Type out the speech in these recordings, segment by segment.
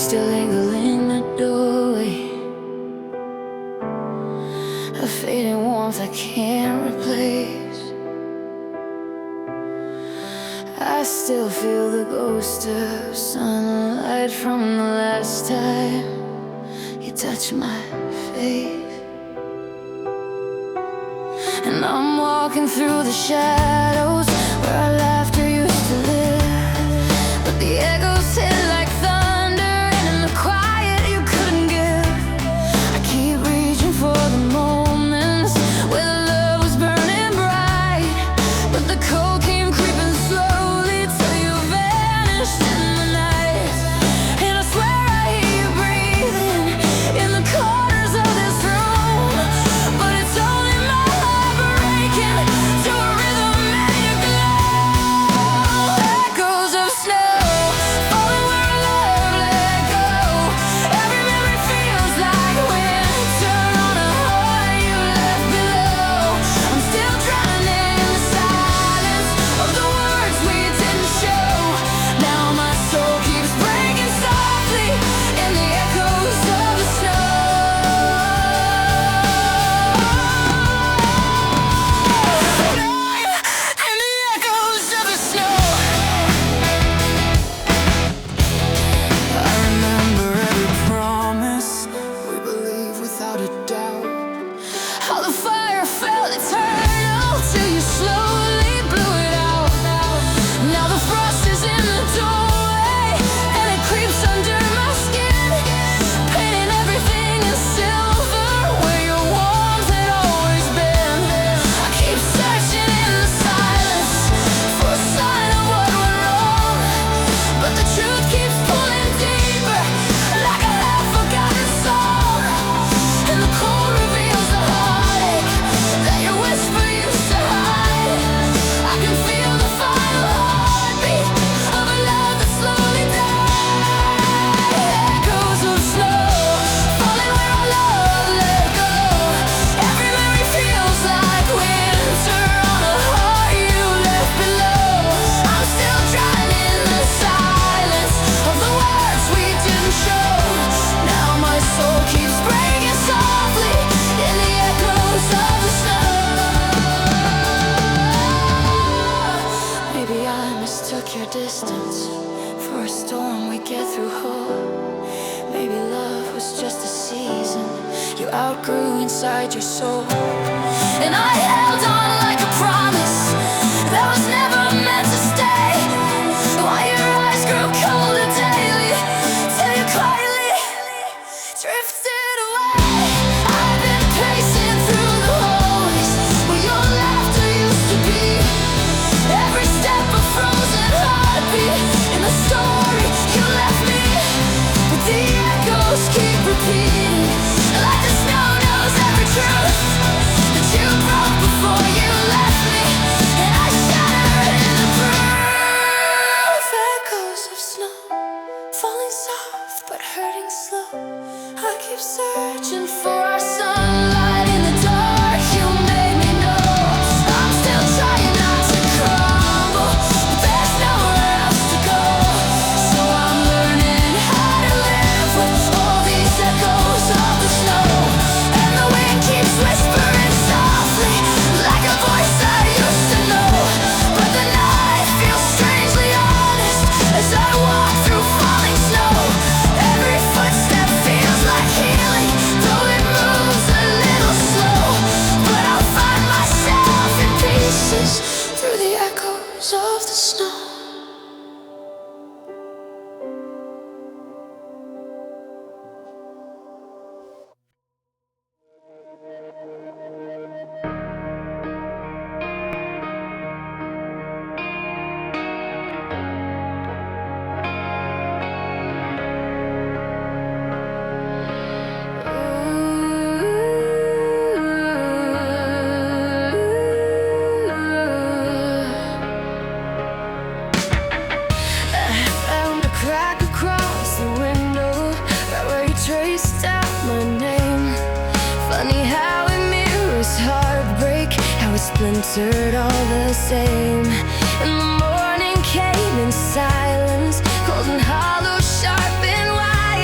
still linger in the doorway, a fading warmth I can't replace. I still feel the ghost of sunlight from the last time you touched my face. And I'm walking through the shadows where our laughter used to live, but the echoes hit like thunder, and in the quiet you couldn't give. I keep reaching for the moments where the love was burning bright, but the cold came creeping slowly till you vanished in the night. And I swear I hear you breathing in the corners of this room, but it's only my heart breaking to a rhythm and your glow. Echoes of snow falling where our love let go. Every memory feels like winter on a heart you left below. I'm still drowning in the silence of the words we didn't show. Now my soul keeps breaking softly in the echoes of the snow. In the echoes of the snow. I remember every promise we believed without a doubt. How the fire felt eternal till you slowly blew it out. Now the frost is in the doorway and it creeps under my skin, painting everything in silver where your warmth had always been. I keep searching in the silence for a sign of what went wrong, but the truth keeps pulling deeper like a half-forgotten song. And the cold reveals the heartache that your whisper used to hide. I can feel the final heartbeat of a love that slowly died. Echoes of snow falling where our love let go. Every memory feels like winter on a heart you left below. I'm still drowning in the silence of the words we didn't show. Now my soul keeps breaking softly in the echoes of the snow. Maybe I mistook your distance for a storm we get through whole. Maybe love was just a season you outgrew inside your soul. And I held on like a promise that was never meant to stay, while your eyes grew colder daily till you quietly drifted away. I've been pacing through the hallways where your laughter used to be, every step a frozen heartbeat in the story you left me. But the echoes keep repeating like the snow knows every truth that you broke before you left me, and I shattered in the proof. Echoes of snow falling soft but hurting slow. I keep searching for our sunlight in the dark. You made me know I'm still trying not to crumble, but there's nowhere else to go. So I'm learning how to live with all these echoes of the snow. And the wind keeps whispering softly like a voice I used to know. But the night feels strangely honest as I walk through falling snow. Every footstep feels like healing, though it moves a little slow. But I'll find myself in pieces through the echoes of the snow. Traced out my name. Funny how it mirrors heartbreak, how it splintered all the same. And the morning came in silence, cold and hollow, sharp and wide.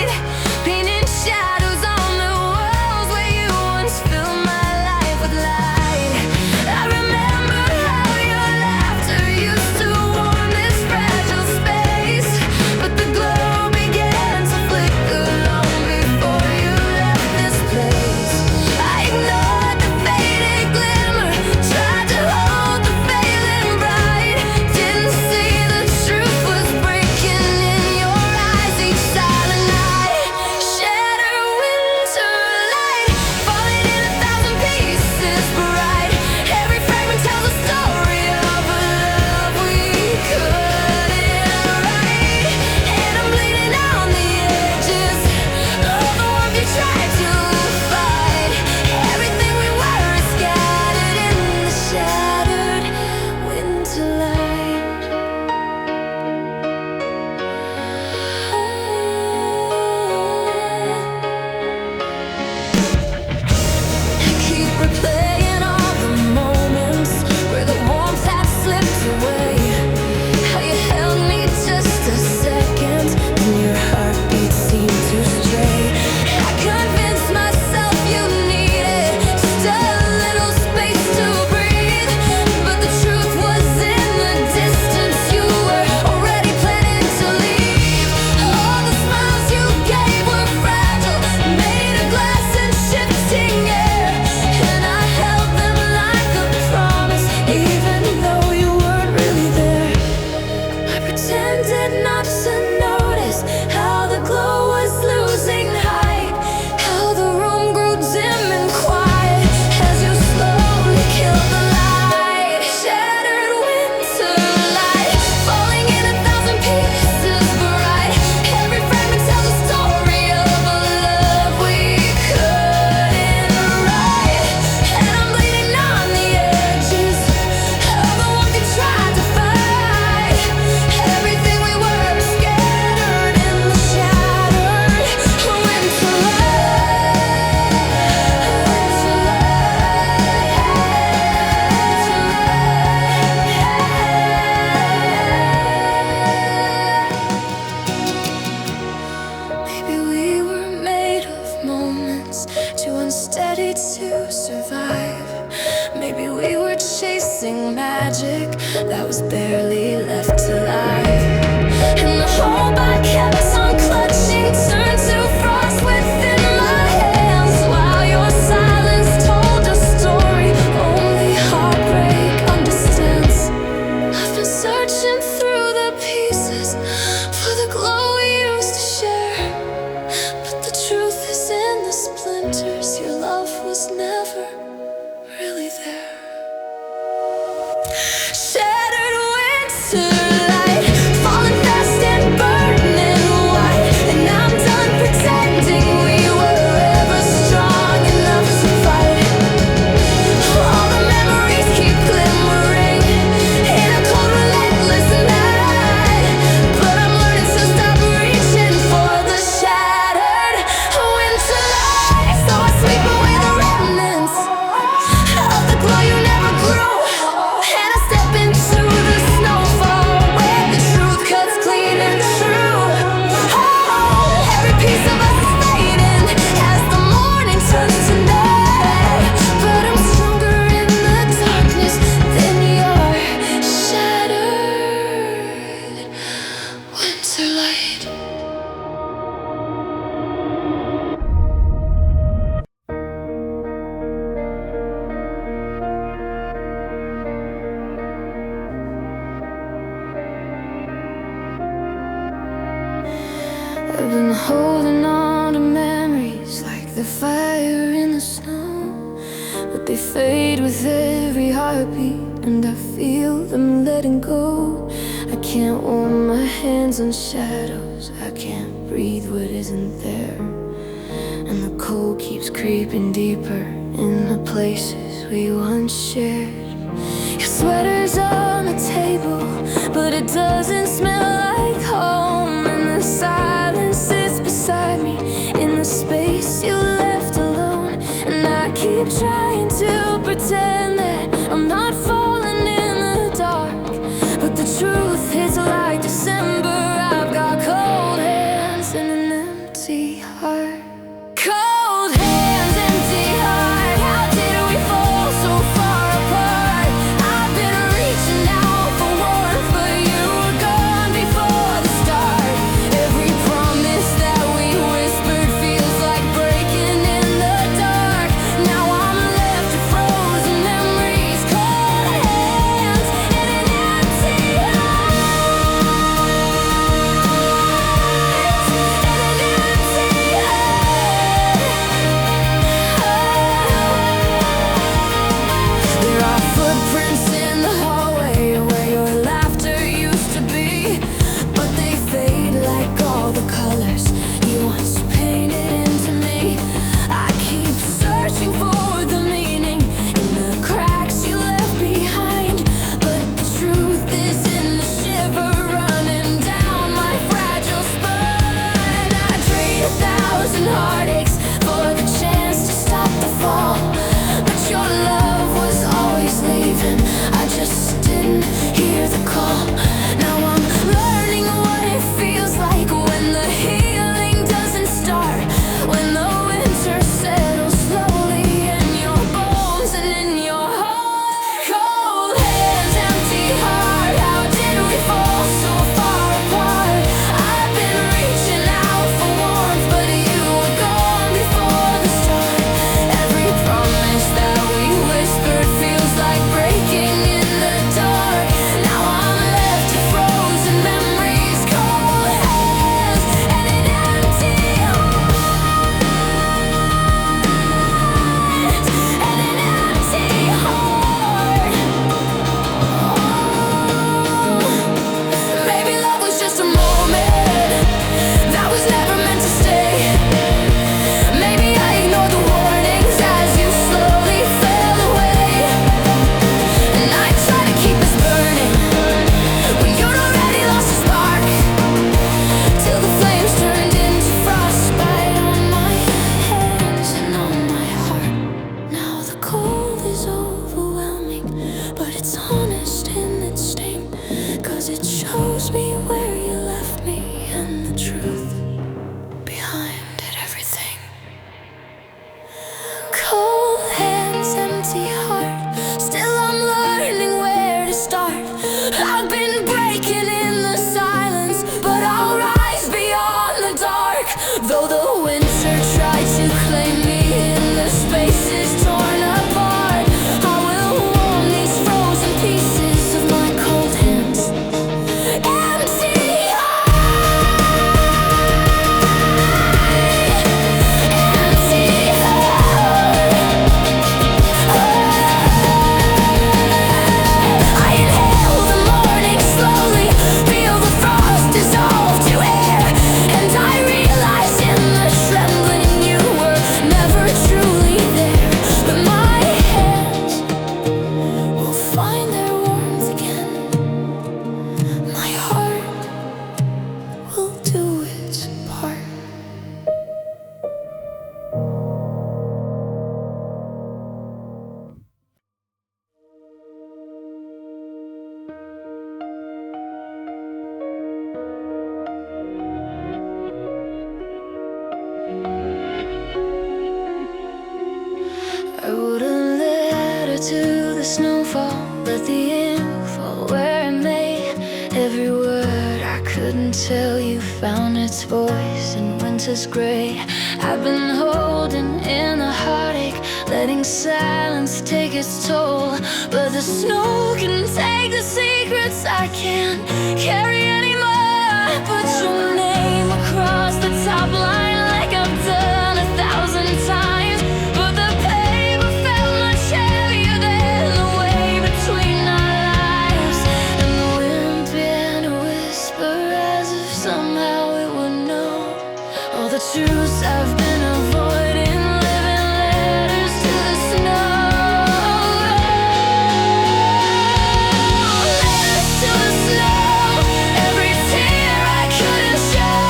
to survive. Maybe we were chasing magic that was barely left alive. And the hope I kept on clutching turned to frost within my hands, while your silence told a story only heartbreak understands. I've been searching through the pieces for the glow we used to share, but the truth is in the splinters. Your love was never really there. Shattered winterlight, falling fast and burning white, and I'm done pretending we were ever strong enough to fight. All the memories keep glimmering in a cold, relentless night, but I'm learning to stop reaching for the shattered winterlight. So I sweep away the remnants of the glow you never grew, and I step into the snowfall where the truth cuts clean and true. Oh, every piece of us is fading as the morning turns to night, but I'm stronger in the darkness than your shattered winterlight. I've been holding on to memories like the fire in the snow, but they fade with every heartbeat, and I feel them letting go. I can't warm my hands on shadows, I can't breathe what isn't there, and the cold keeps creeping deeper in the places we once shared. Your sweater's on the table, but it doesn't smell like home, and the silence sits beside me in the space you left alone. And I keep trying to pretend that I'm not falling in the dark, but the truth is like December, I've got cold hands and an empty heart. Cold hands, empty heart, how did we fall so far apart? I've been reaching out for warmth, but you were gone before the start. Every promise that we whispered feels like breaking in the dark. Now I'm left with frozen memories, cold hands, and an empty heart. to the snowfall, let the ink fall where it may. Every word I couldn't tell you found its voice in winter's gray. I've been holding in the heartache, letting silence take its toll. But the snow can take the secrets I can't carry anymore. Put your name across the top line like I've done 1,000 times. But the paper felt much heavier than the way between our lives. And the wind began to whisper as if somehow it would know all the truths I've been avoiding. Living letters to the snow. Letters to the snow. Every tear I couldn't show.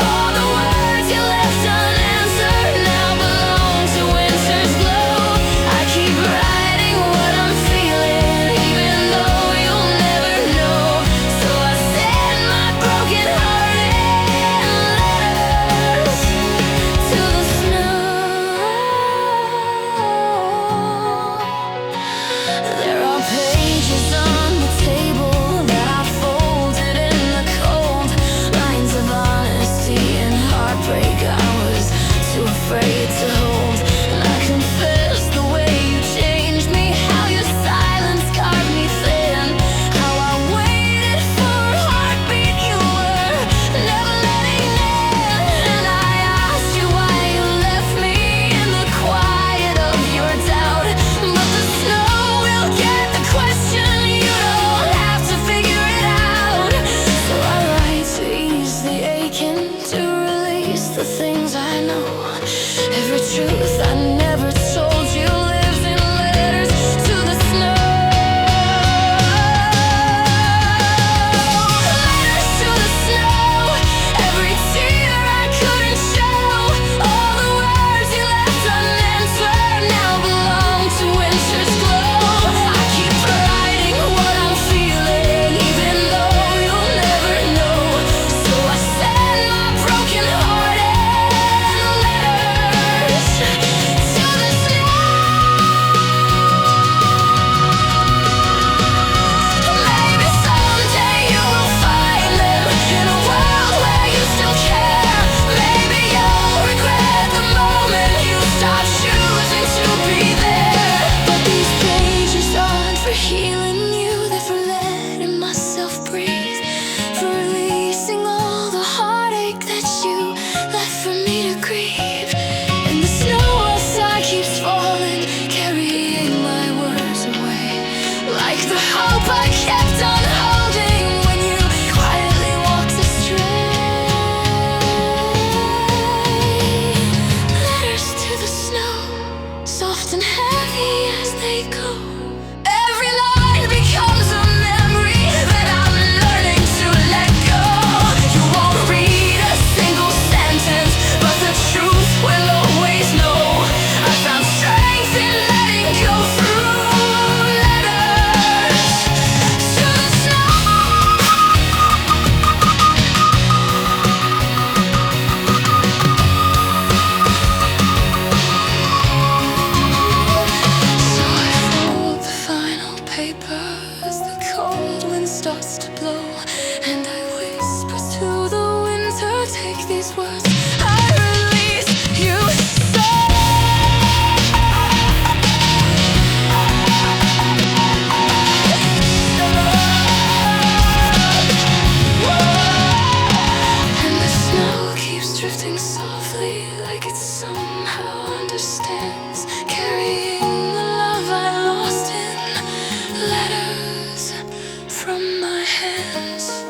All the words you left unanswered now belong to winter's glow. I keep writing what I'm feeling, even though you'll never know. So I send my broken heart in letters to the snow. There are pages on the table that I folded in the cold. Lines of honesty and heartbreak I was too afraid to hold. And I confess the way you changed me, how your silence carved me thin, how I waited for a heartbeat you were never letting in. And I asked you why you left me in the quiet of your doubt. But the snow will get the question, you don't have to figure it out. So I write to ease the aching, to release the things I know. Every truth I never told you lives in letters to the snow. Letters to the snow. Every tear I couldn't show. All the words you left unanswered now belong to winter's glow. I keep writing what I'm feeling, even though you'll never know. So I send my broken heart in letters to the snow. Maybe someday you will find them in a world where you still care. Maybe you'll regret the moment you stop choosing to be there. But these pages aren't for healing you, they're for letting myself breathe, for releasing all the heartache that you left for me to grieve. And the snow outside keeps falling, carrying my words away, like the hope I kept on holding when you quietly walked astray. Letters to the snow, soft and heavy as they go. Every line becomes a memory that I'm learning to let go. You won't read a single sentence, but the truth will always know. I found strength in letting go through letters to the snow. So I fold the final paper as the cold wind starts to blow, and I whisper to the winter, take these words I release you so. And the snow keeps drifting softly, like it somehow understands, carrying the love I lost in letters from my hands.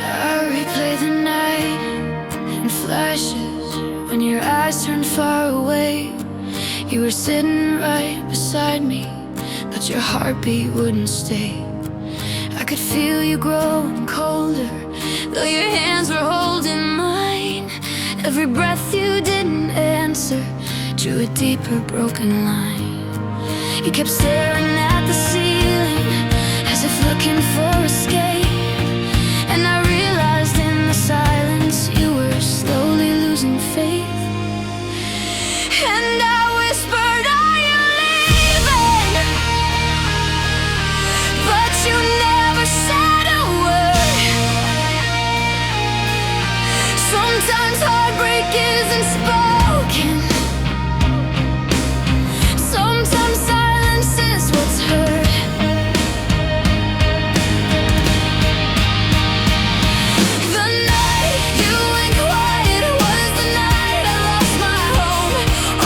I replay the night in flashes when your eyes turned far away. You were sitting right beside me, but your heartbeat wouldn't stay. I could feel you growing colder, though your hands were holding mine. Every breath you didn't answer drew a deeper broken line. You kept staring at the ceiling as if looking for escape, and I realized in the silence you were slowly losing faith. And I whispered, are you leaving? But you never said a word. Sometimes heartbreak isn't spoken. Sometimes silence is what's heard. The night you went quiet was the night I lost my home.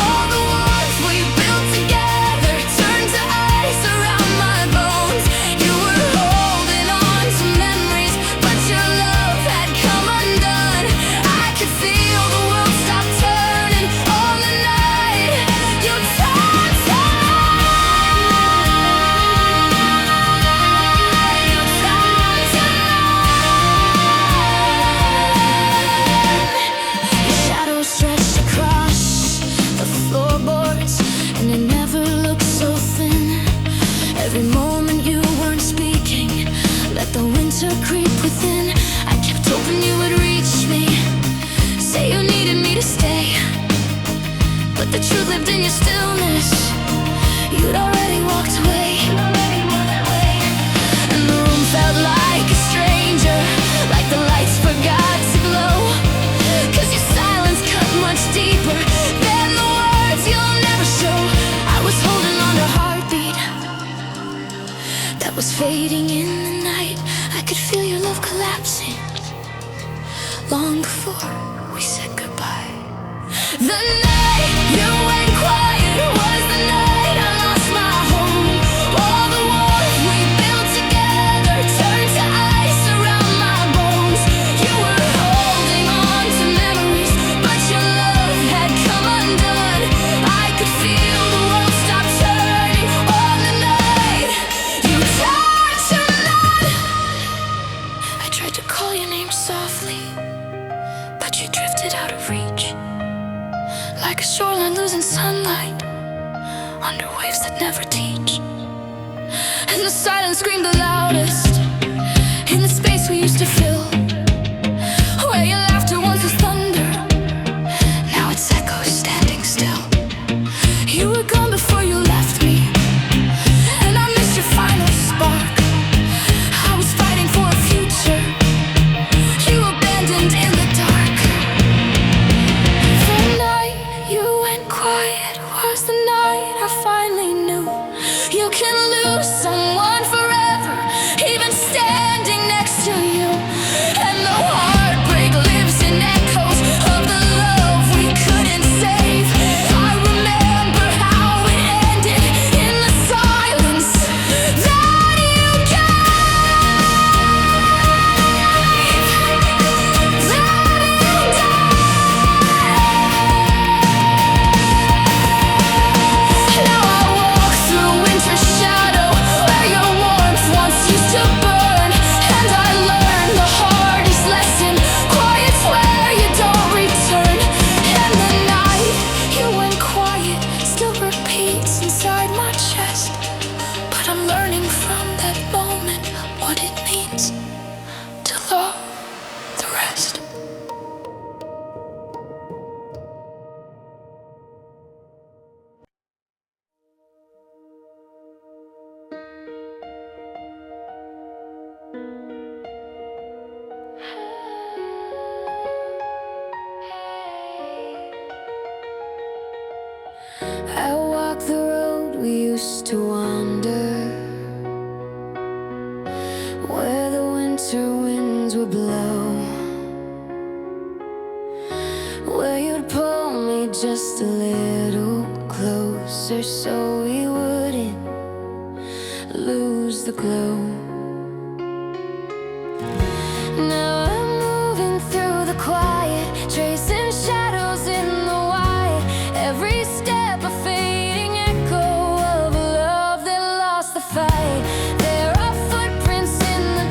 All the walls we built together turned to ice around my bones. You were holding on to memories, but your love had come undone. I could feel the world stop turning on the night you turned to your shadow stretched across the floorboards, and it never looked so thin. Every moment you weren't speaking, let the winter creep within. I kept hoping you would reach me, say you needed me to stay, but the truth lived in your stillness. You'd already walked away, and the room felt like a stranger, like the lights forgot to glow. 'Cause your silence cut much deeper than the words you'll never show. I was holding on to a heartbeat that was fading in the night. I could feel your love collapsing long before we said goodbye. The night you went quiet was the night I lost my home. All the walls we built together turned to ice around my bones. You were holding on to memories, but your love had come undone. I could feel the world stop turning on the night you turned to none. I tried to call your name softly, but you drifted out of reach, like a shoreline losing sunlight under waves that never teach. And the silence screamed the loudest in the space we used to fill, where your laughter once was thunder, now it's echoes standing still. You were gone before you left me, and I missed your final spark. I was fighting for a future you abandoned in the dark. The night you went quiet was the night I finally knew you can lose someone forever, even standing next to you. And the heartbreak lives in echoes of the love we couldn't save. I remember how it ended in the silence that you Now I walk through winter's shadow, where your warmth once used to burn, and I learned the hardest lesson: quiet's where you don't return. And the night you went quiet still repeats inside my chest, but I'm learning from that moment what it means to love the rest. I walk the road we used to wander, where the winter winds would blow, where you'd pull me just a little closer so we wouldn't lose the glow. Now I'm moving through the quiet, tracing shadows in the white. Every step a fading echo of a love that lost the fight. There are footprints in the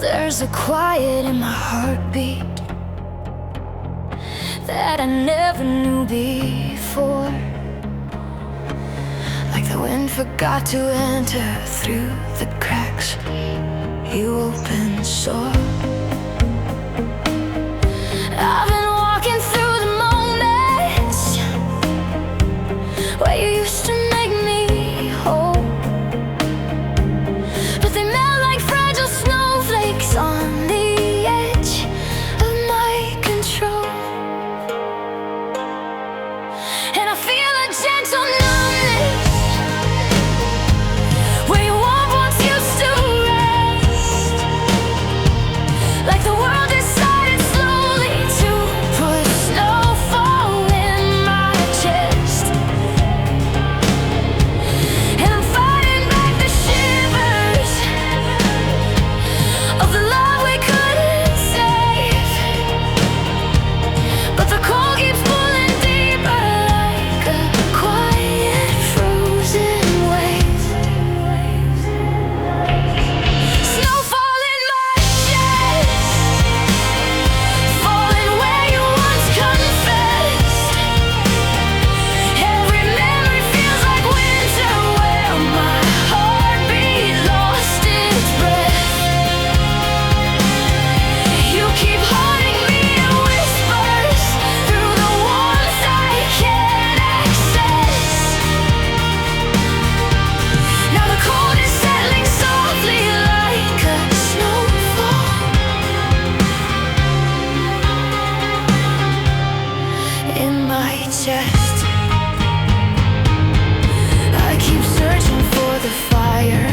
There's a quiet in my heartbeat that I never knew before. Like the wind forgot to enter through the cracks you opened sore. I've been walking through the moments where you used to make me whole, but they melt like fragile snowflakes on the edge of my control. And I feel a gentle numbness where your warm once used to rest. Like the world decided slowly to put snowfall in my chest. And I'm fighting back the shivers of the love we couldn't save, but the cold keeps pulling deeper like a quiet frozen wave. Snowfall in my chest, falling where you once confessed. Every memory feels like winter where my heartbeat lost its breath. You keep haunting me in whispers through the warmth I can't access. Now the cold is settling softly like a snowfall in my chest. I keep searching for the fire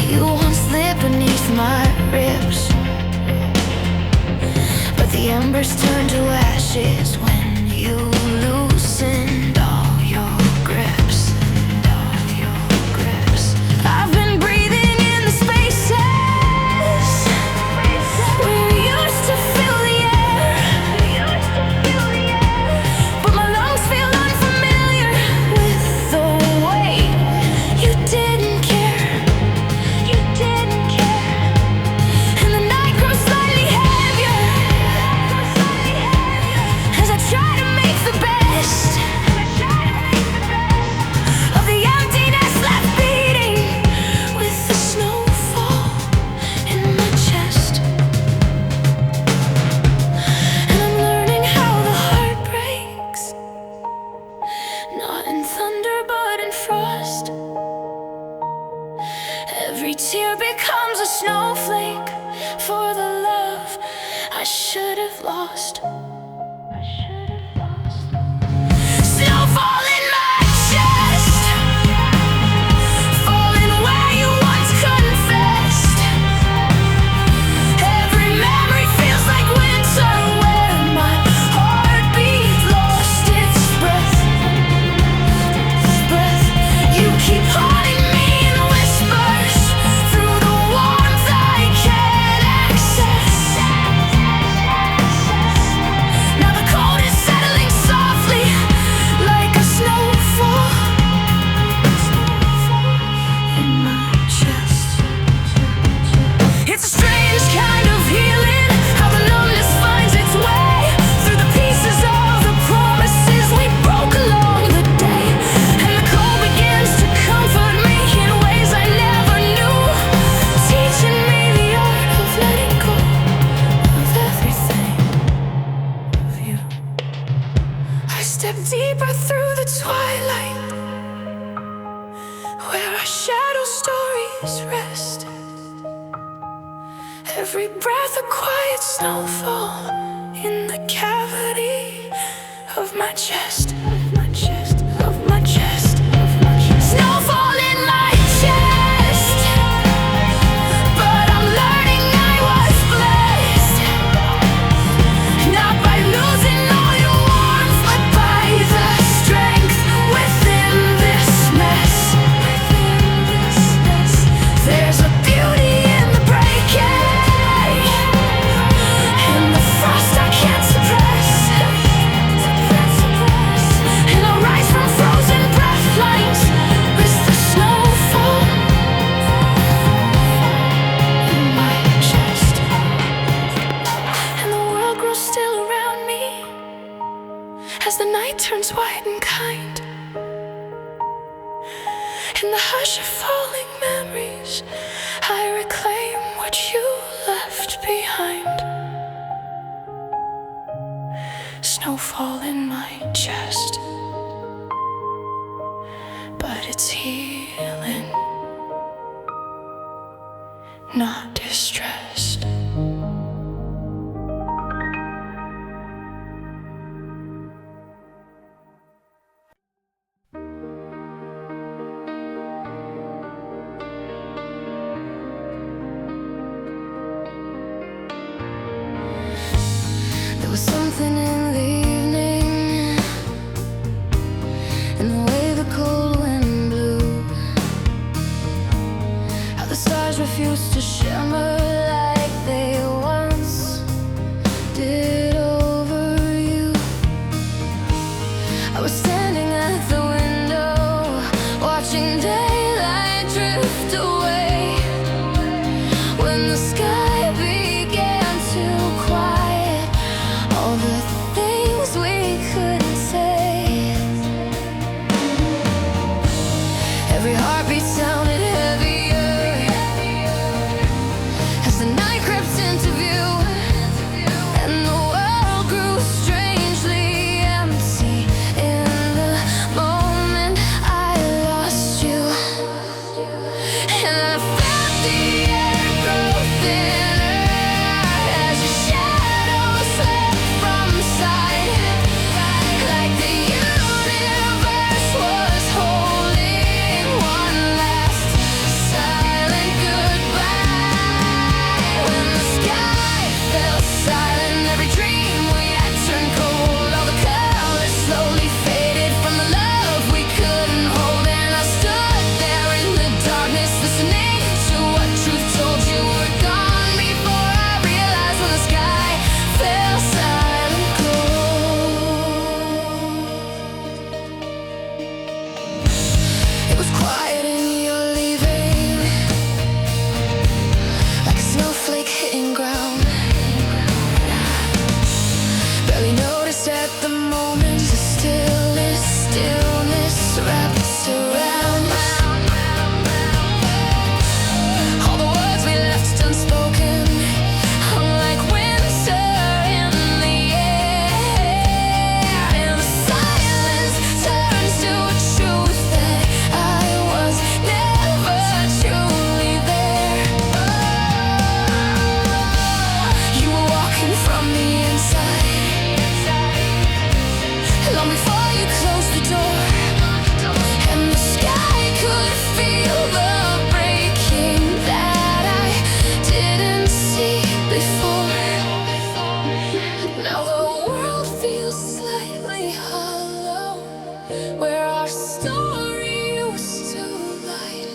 you once lit beneath my ribs, but the embers turn to ashes when you loosened all your grips. I've been breathing in the spaces where you used to fill the air, but my lungs feel unfamiliar with the weight. You didn't care, and the night grows slightly heavier as I try to make the best of the emptiness left beating with the snowfall in my chest. And I'm learning how the heart breaks, not in thunder but in frost. Every tear becomes a snowflake for the love I should have lost. Snowfall in my chest, falling where you once confessed. Every memory feels like winter where my heartbeat lost its breath. You keep haunting me in whispers through the warmth I can't access. Now the cold is settling softly like a snowfall in my chest. It's a strange kind of healing, how the numbness finds its way through the pieces of the promises we broke along the day. And the cold begins to comfort me in ways I never knew, teaching me the art of letting go of everything of you. I step deeper through the twilight where our shadow stories rest. Every breath a quiet snowfall in the cavity of my chest. Snowfall in my chest, but I'm learning I was blessed, not by losing all your warmth, but by the strength within this mess. There's a beauty in the breaking, in the frost I can't suppress. light turns white and kind. In the hush of falling memories, I reclaim what you left behind. Snowfall in my chest, but it's healing, not distressed. There was something in the evening, in the way the cold wind blew, how the stars refused to shimmer like they once did over you. I was standing at the window, watching daylight drift away, when the sky began to quiet all the things we couldn't say. Every heartbeat sounded heavier as the night crept into view, and the world grew strangely empty in the moment I lost you. And I felt the air grow thinner as your shadow slipped from sight, like the universe was holding one last silent goodbye. When the sky fell silent, every dream we had turned cold, all the colors slowly faded from the love we couldn't hold. And I stood there in the darkness, listening to what truth told you were gone, before I realized when the sky fell silent cold. It was quiet in your leaving, like a snowflake hitting ground. Barely noticed at the moment the stillness wraps around. All the words we left unspoken hung like winter in the air, and the silence turns to a truth that I was never truly there. You were walking from the inside, long before you closed the door, and the sky could feel the breaking that I didn't see before. Now the world feels slightly hollow, where our story used to light,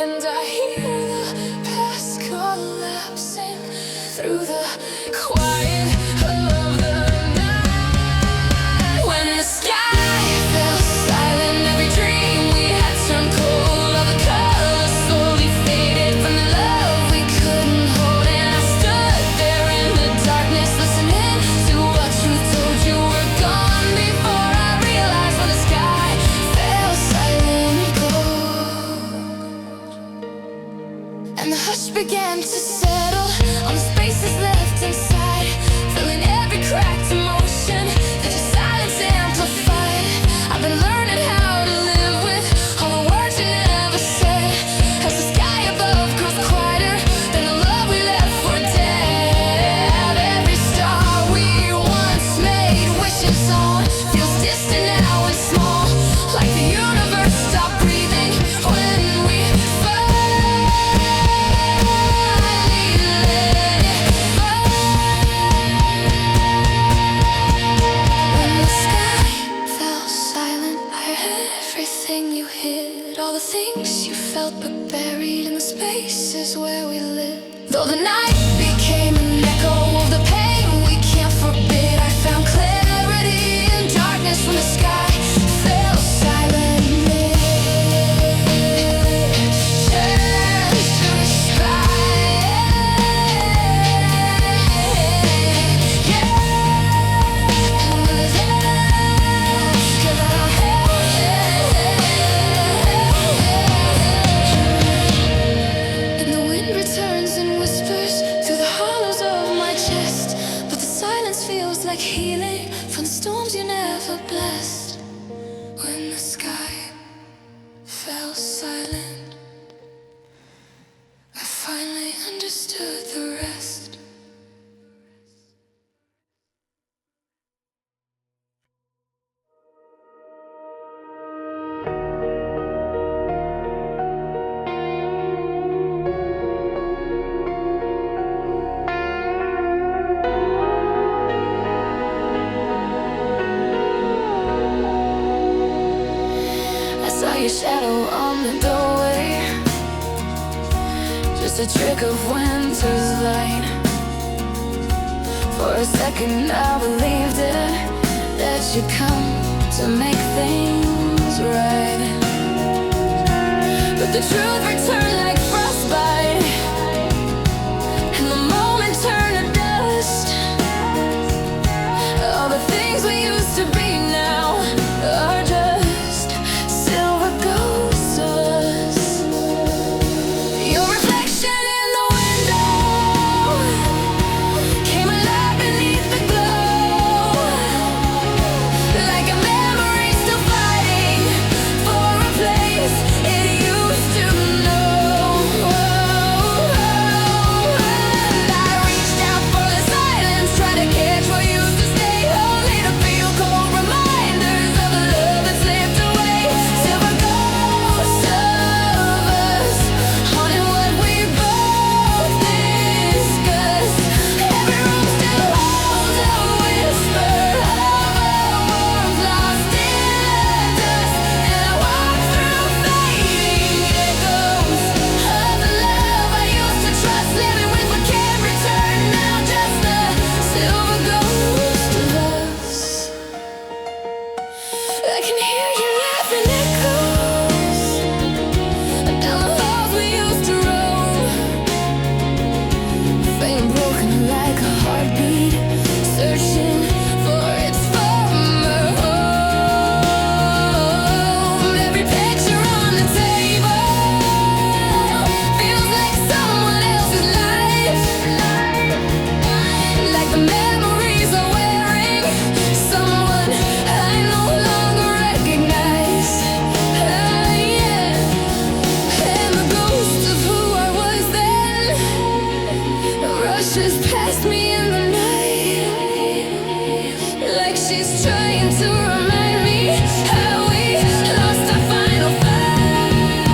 and I hear the past collapsing through the quiet of the night. When the sky fell silent, every dream we had turned cold, all the colors slowly faded from the love we couldn't hold. And I stood there in the darkness, listening to what truth told you were gone, before I realized when the sky fell silent cold, and the hush began to settle on the spaces left inside, filling every cracked emotion that your silence amplified. I've been learning how to live with all the words you never said, as the sky above grows quieter than the love we left for dead. Every star we once made wishes on feels distant now and small, like the universe stopped breathing when we finally let it fall. When the sky fell silent, I heard everything you hid, all the things you felt but buried in the spaces where we lived. Though the night became an echo of the pain we can't forbid, I found clarity in darkness when the sky fell silent. Turns to a spy. Yeah. celeste when the sky fell silent. I finally understood the rest. Your shadow on the doorway, just a trick of winter's light. For a second I believed it, that you'd come to make things right. But the truth returned like frostbite, and the moment turned to dust. All the things we used to be now are just silver ghosts of us. Your reflection in the window came alive beneath the glow, like a memory still fighting for a place it used to know. And I reached out for the silence, tried to catch what used to stay, only to feel cold reminders of the love that slipped away. Silver ghosts of us, haunting what we both discussed. Every room still holds a whisper of a warmth lost in the dust. And I walk through fading echoes of the love I used to trust, living with what can't return now, just the silver ghost of us. I can hear you laughing echoes down the halls we used to roam, fading broken like a heartbeat, searching for its former home. Every picture on the table feels like someone else's life, like the memories are wearing someone I no longer recognize. Yeah. And the ghost of who I was then rushes past me in the night, like she's trying to remind me how we lost our final fight.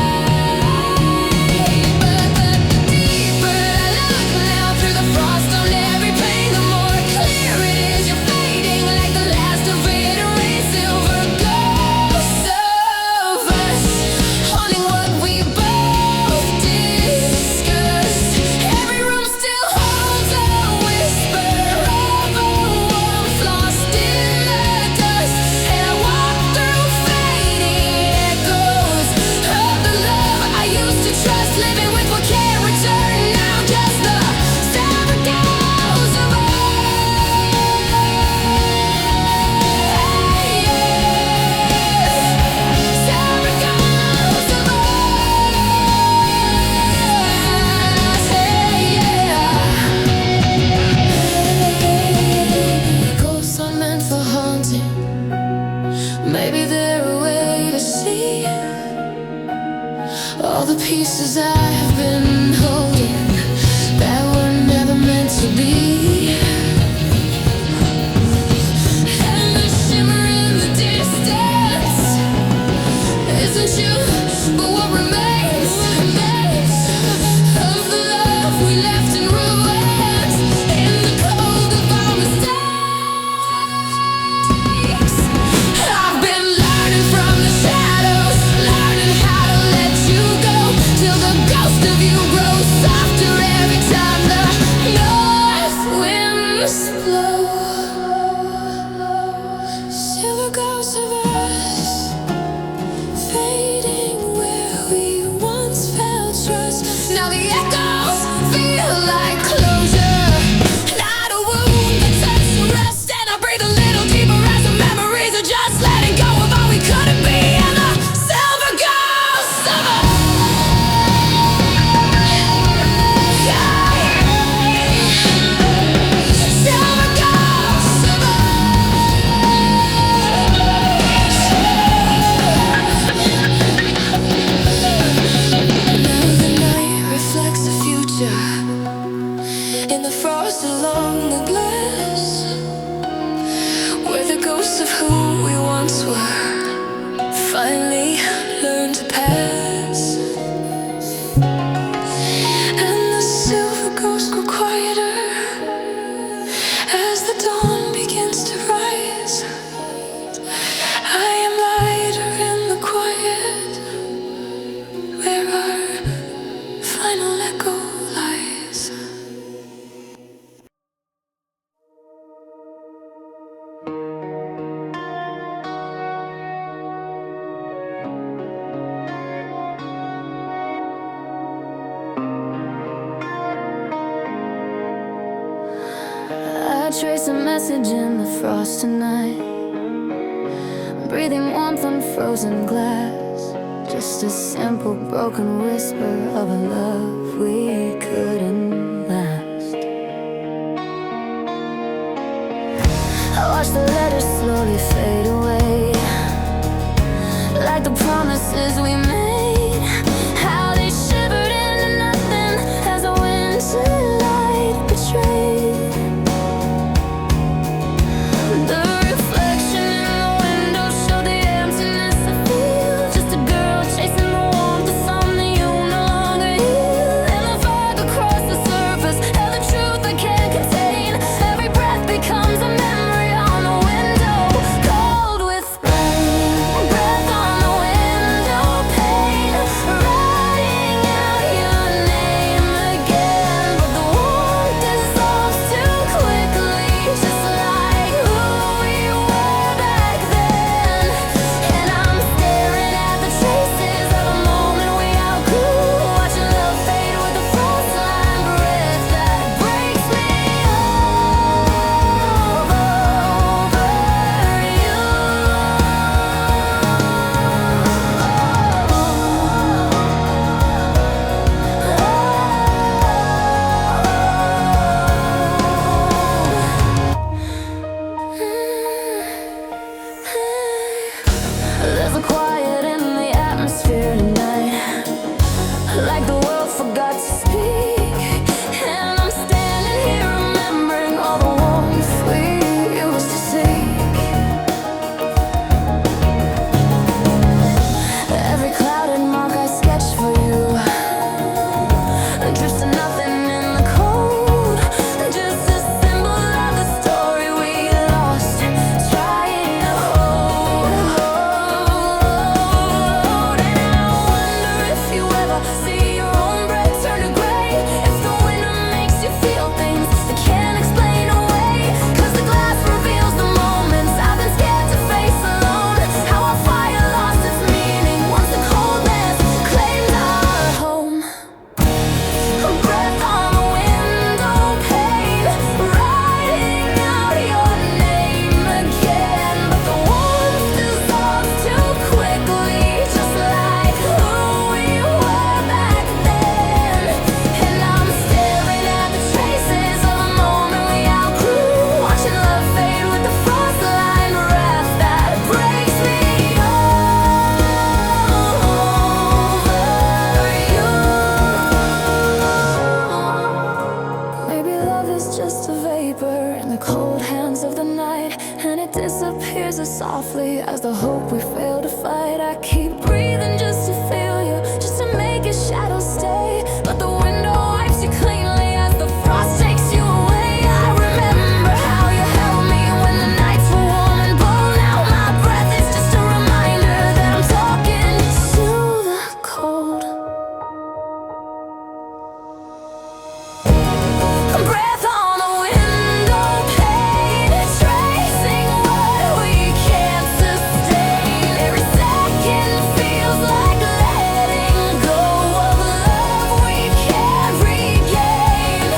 But the deeper I look now, through the frost on every pane, the more clear it is you're fading, like the last of fading rays. Silver ghosts of us, haunting what we both discussed. Every room still holds a whisper of a warmth lost in the dust. And I walk through fading echoes of the love I used to trust, living with what can't return now, just the silver ghosts of us. Silver ghosts of us. Ghosts are meant for haunting. Maybe they're a way to see all the pieces I have been holding that were never meant to be. And the shimmer in the distance isn't you, but what remains of the love we left in ruins, in the cold of our mistakes. I've been learning from the shadows, learning how to let you go, till the ghost of you grows softer every time the north winds blow. Silver ghosts of us, fading where we once felt trust. Now the echoes feel like closure, not a wound that turns to rust. And I breathe a little deeper as the memories are just letting go of all we couldn't be. And the silver ghosts of us. Silver ghosts of us. Just a message in the frost tonight, breathing warmth on frozen glass. Just a simple broken whisper of a love we couldn't last. I watch the letters slowly fade away, like the promises we made, how they shivered into nothing as the winterlight betrayed. The reflection in the window showed the emptiness I feel. Just a girl chasing the warmth of something you no longer heal. And the fog across the surface held the truth I can't contain. Every breath becomes a memory on the window, cold with rain. Breath on the window pane, writing out your name again. But the warmth dissolves too quickly, just like who we were back then. And I'm staring at the traces of a moment we outgrew, watching love fade with the frost line breath that breaks me There's a quiet in the atmosphere tonight, like the world forgot to speak. And I'm standing here remembering all the warmth we used to seek. Every clouded mark I sketched for you drifts to nothing in the cold, just a symbol of the story we lost, trying to hold. And I wonder if you ever see your own breath turn to gray, if the winter makes you feel things that can't explain away. 'Cause the glass reveals the moments I've been scared to face alone, how our fire lost its meaning once the coldness claimed our home. Breath on the window pane, writing out your name again. But the warmth dissolves too quickly, just like who we were back then. And I'm staring at the traces of a moment we outgrew, watching love fade with the frost line breath that breaks me over you. Maybe love is just a vapor in the cold hands of the night, and it disappears as softly as the hope we fail to fight. I keep breathing just to feel you, just to make your shadow stay. But the window wipes you cleanly as the frost takes you away. I remember how you held me when the nights were warm and bold. Now my breath is just a reminder that I'm talking to the cold. Breath on the window pane, tracing what we can't sustain. Every second feels like letting go of love we can't regain.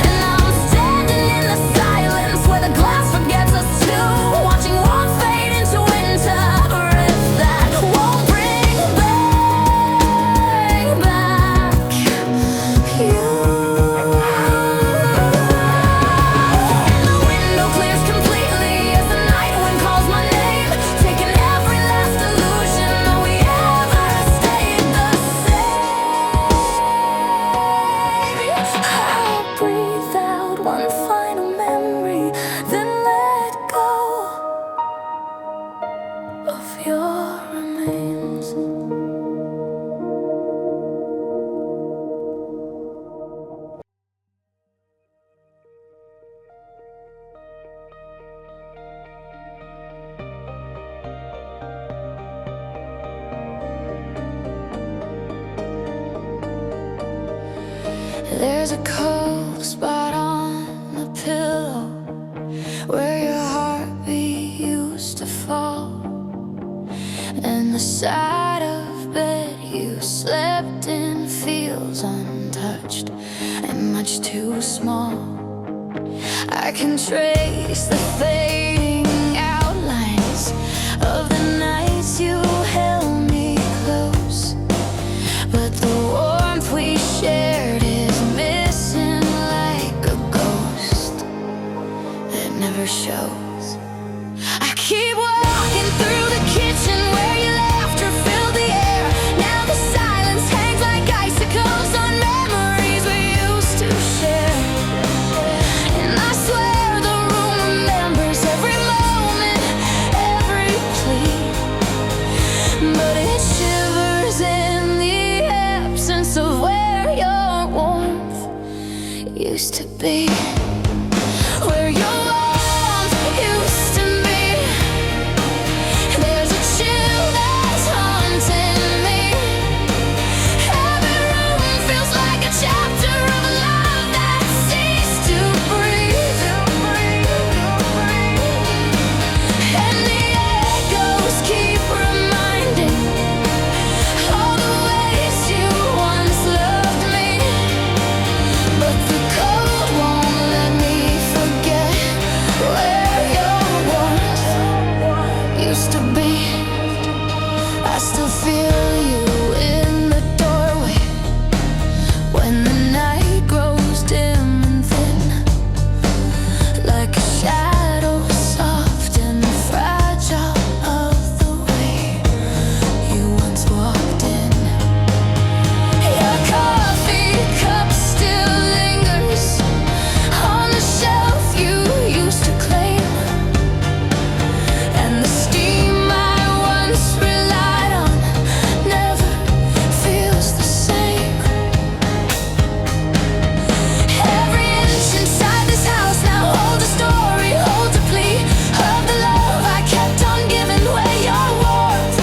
And I'm standing in the silence where the glass forgets us too, watching warmth fade into winter, breath that won't bring back you. And the window clears completely as the night wind calls my name, taking every last illusion that we ever stayed the same. I breathe out one final memory, then let go of your remains. There's a cold spot on the pillow where your heartbeat used to fall, and the side of bed you slept in feels untouched and much too small. I can trace the fading outlines of the nights you held me close, but the warmth we shared is missing like a ghost that never shows. I keep walking through the kitchen where your laughter filled the air. Now the silence hangs like icicles on memories we used to share. And I swear the room remembers every moment, every plea, but it shivers in the absence of where your warmth used to be. Where your warmth used to be. There's a chill that's haunting me. Every room feels like a chapter of a love that ceased to breathe. And the echoes keep reminding all the ways you once loved me, but the cold won't let me forget where your warmth used to be. I still feel you in the doorway when the night grows dim and thin, like a shadow soft and fragile of the way you once walked in. Your coffee cup still lingers on the shelf you used to claim, and the steam I once relied on never feels the same. Every inch inside this house now holds a story, holds a plea of the love I kept on giving where your warmth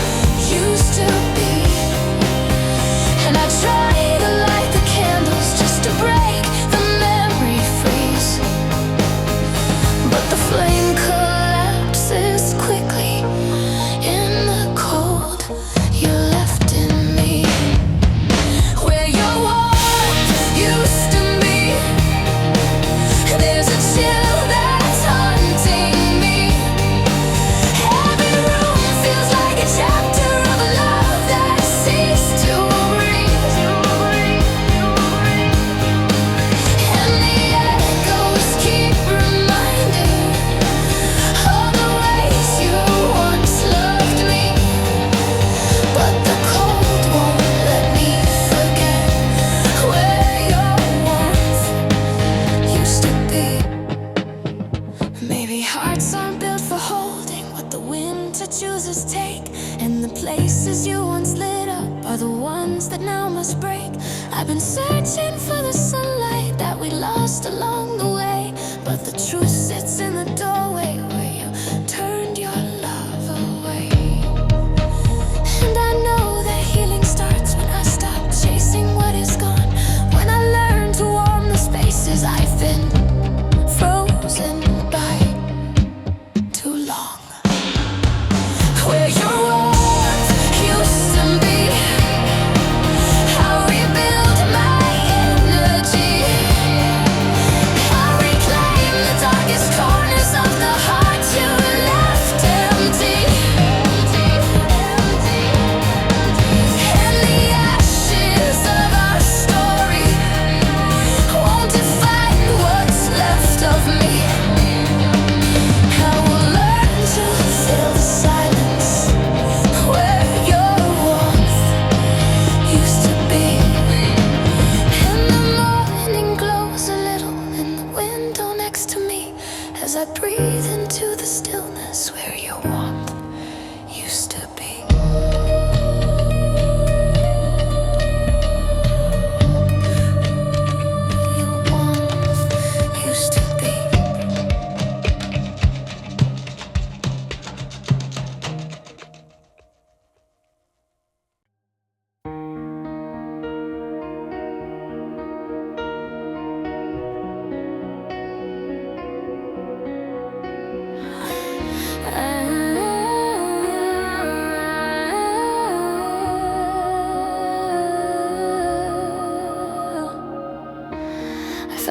used to be. And I try to light the candles just to break the memory freeze, but the flame collapses quickly in the cold you left in me. Where your warmth used to be. There's a chill that's haunting me. Every room feels like a chapter of a love that ceased to breathe. And the echoes keep reminding all the ways you once loved me, but the cold won't let me forget where your warmth used to be. Maybe hearts aren't built for holding what the winter chooses take, and the places you once lit up are the ones that now must break. I've been searching for the sunlight that we lost along the way, but the truth sits in the doorway where you turned your love away. And I know that healing starts when I stop chasing what is gone, when I learn to warm the spaces I've been frozen by too long. Where your warmth used to be. I rebuild my energy. I reclaim the darkest corners of the heart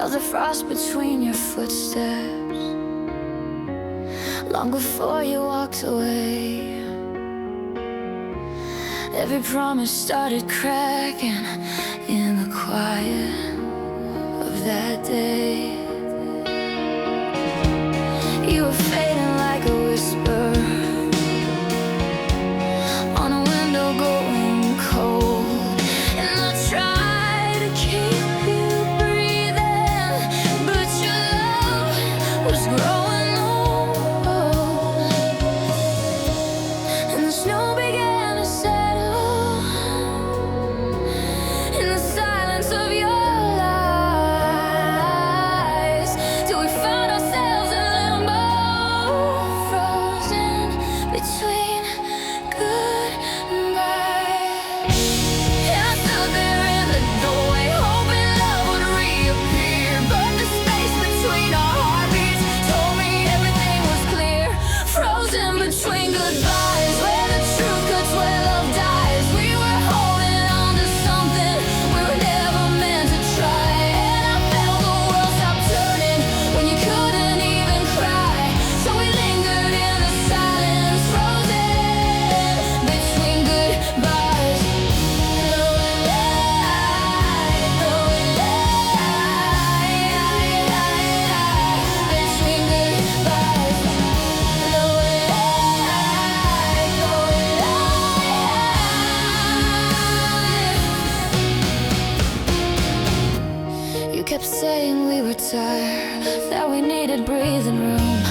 Felt the frost between your footsteps long before you walked away. Every promise started cracking in the quiet of that day. You were fading like a whisper on a window going cold, and I tried to keep you breathing, but your love was growing old, and the snow began to settle in the silence of your lies, till we found ourselves in limbo, frozen between goodbyes. And I stood there in the doorway, hoping love would reappear, but the space between our heartbeats told me everything was clear. Frozen between goodbyes, where the truth cuts where love dies. We were holding on to something we were never meant to try, and I felt the world stop turning when you couldn't even cry. So we lingered in the silence, frozen between goodbyes. You kept saying we were tired, that we needed breathing room,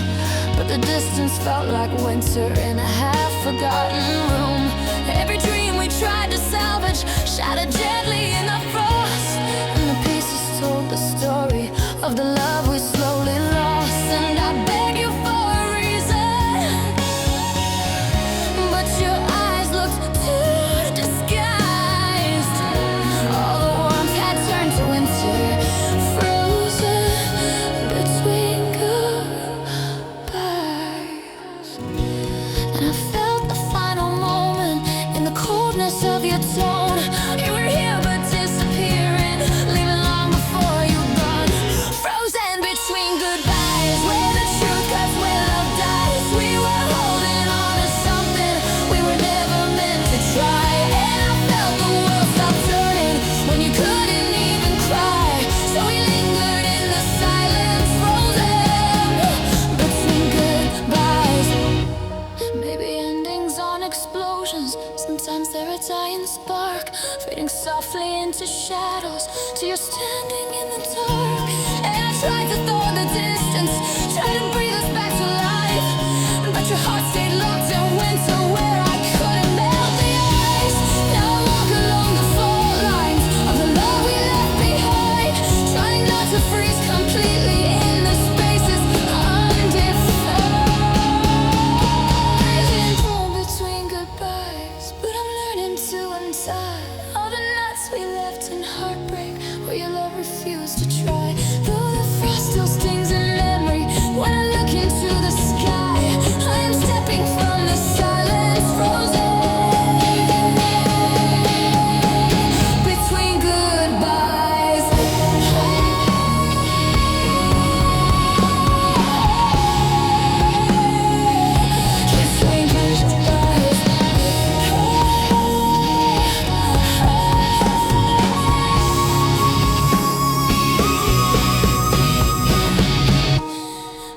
but the distance felt like winter in a half-forgotten room. Every dream we tried to salvage shattered gently in the frost, and the pieces told the story of the love we slowly lost. And I beg you for a reason, but your eyes looked too disguised. All the warmth had turned to winter, frozen between goodbyes. And I felt the final moment in the coldness of your tone. You were here but disappearing, leaving long before you gone. Frozen between goodbyes, where the truth cuts where love dies. We were holding on to something we were never meant to try, and I felt the world stop turning when you couldn't even cry. So we lingered in the silence, frozen between goodbyes. Maybe endings aren't explosions, sometimes they're a dying spark, fading softly into shadows till you're standing in the dark. And I tried to thaw the distance, tried to breathe us back to life, but your heart stayed locked in winter where I couldn't melt the ice. Now I walk along the fault lines of the love we left behind, trying not to freeze completely in the spaces undefined. Torn between goodbyes, but I'm learning to untie all the knots we left in heartbreak, where your love refused to try. Though the frost still stings in memory when I look into the sky, I am stepping from the silence, frozen between goodbyes. Between goodbyes.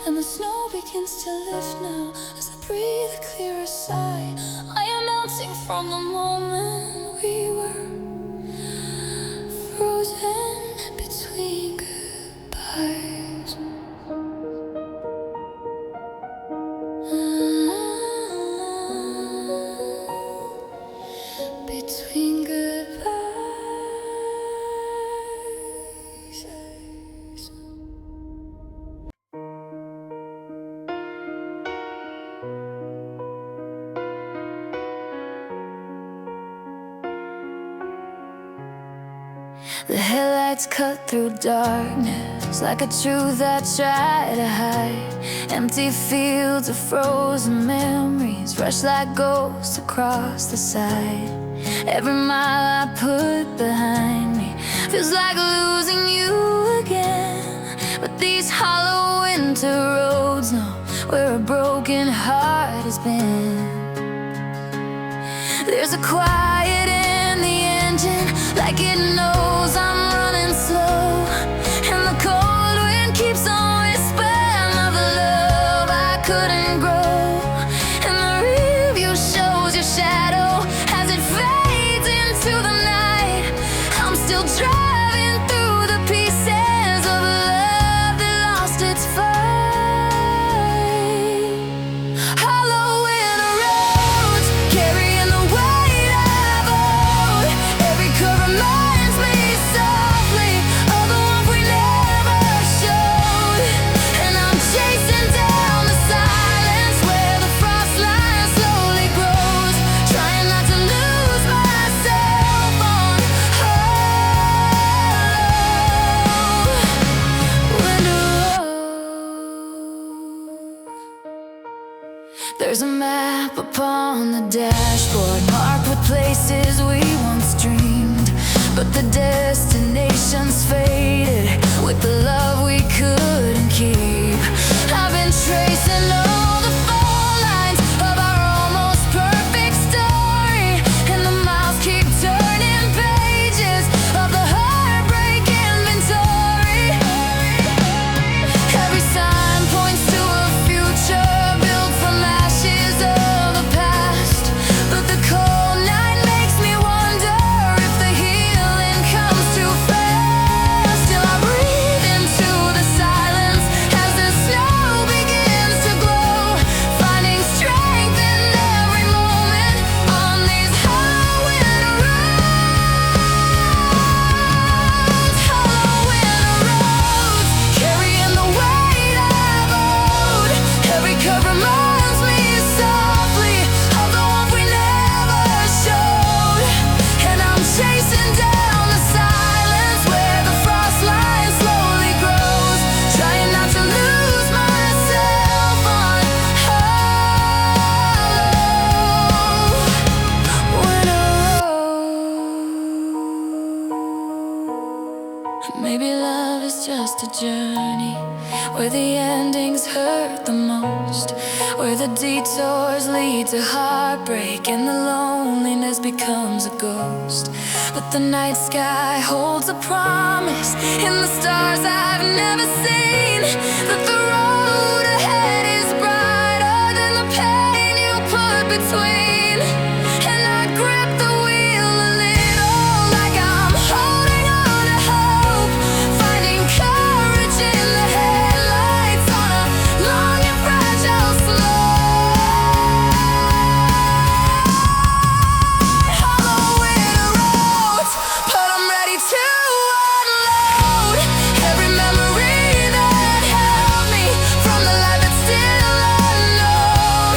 And the snow begins to lift now as I breathe a clearer sigh. I am melting from the moment we were frozen between goodbyes. Between goodbyes. The headlights cut through darkness like a truth I try to hide. Empty fields of frozen memories rush like ghosts across the side. Every mile I put behind me feels like losing you again. But these hollow winter roads know where a broken heart has been. There's a quiet in the engine, like it knows I'm running slow. And the cold wind keeps on whispering of the love I couldn't grow. And the rearview shows your shadow as it fades into the night. I'm still driving through the pieces of a love that lost its fight. Hollow winter roads, carrying the weight of old. Every curve reminds me softly of the one we never showed. And I'm chasing down the silence where the frost line slowly grows, trying not to lose myself on winter road. There's a map upon the dashboard, marked with places we once dreamed. But the destinations faded with the love we couldn't keep. I've been tracing all the fall lines of our almost perfect story, and the miles keep turning pages of the heartbreak inventory. Every sign points to a future built from ashes of the past. But the cold night makes me wonder if the healing comes too fast. Still I breathe into the silence as the snow begins to glow, finding strength in every moment on these hollow winter roads. Hollow winter roads, carrying the weight of old. Every curve reminds me softly of the one we never showed. And I'm chasing down the silence where the frost line slowly grows, trying not to lose myself on hollow winter road. Maybe love is just a journey where the endings hurt the most, where the detours lead to heartbreak and the loneliness becomes a ghost. But the night sky holds a promise in the stars I've never seen, that the road ahead is brighter than the pain you put between. And I grip the wheel a little, like I'm holding on to hope, finding courage in the headlights on a long and fragile slide. Hollow winter roads, but I'm ready to unload every memory that held me from the life that's still unknown.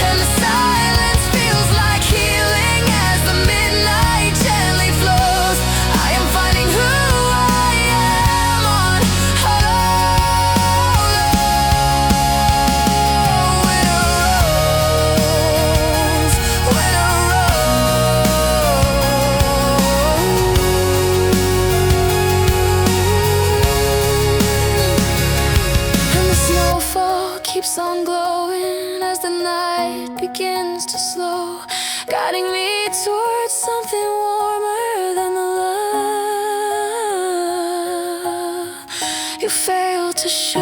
And the silence feels like healing as the midnight gently flows. I am finding who I am on hollow winter roads, winter roads. And the snowfall keeps on glowing as the night begins to slow, guiding me towards something warmer than the love you failed to show.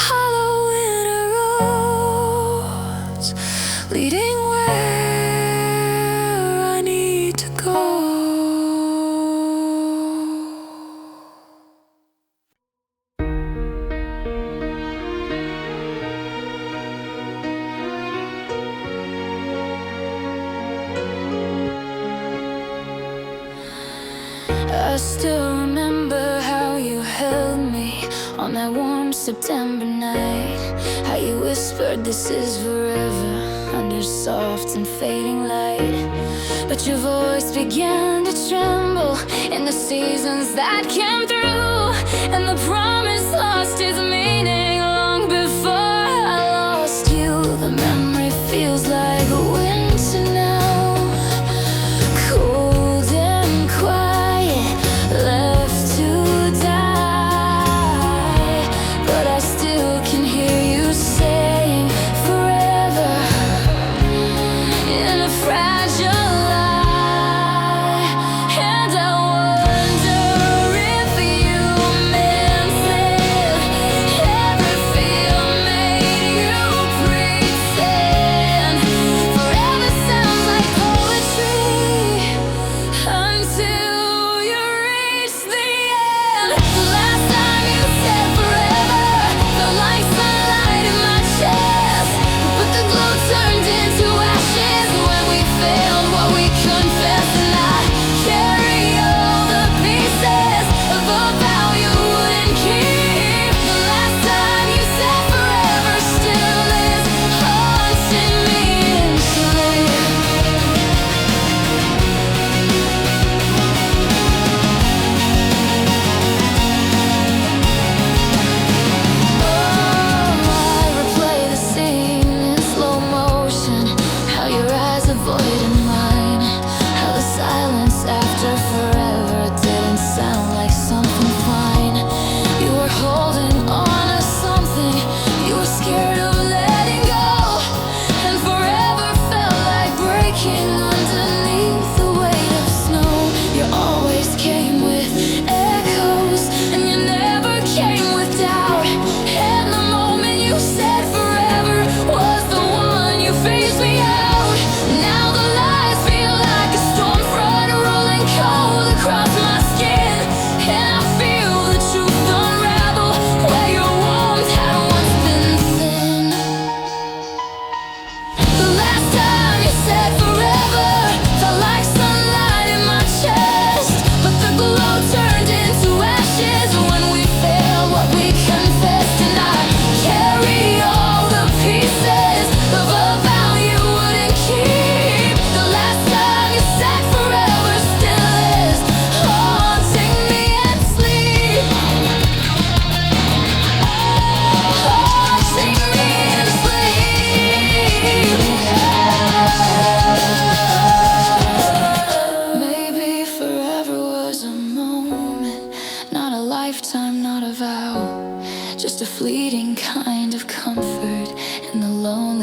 Hollow winter roads, leading where I need to go. I still remember how you held me on that warm September night, how you whispered this is forever under soft and fading light. But your voice began to tremble in the seasons that came through, and the promise lost its meaning long before I lost you. The memory feels like winter now, cold and quiet,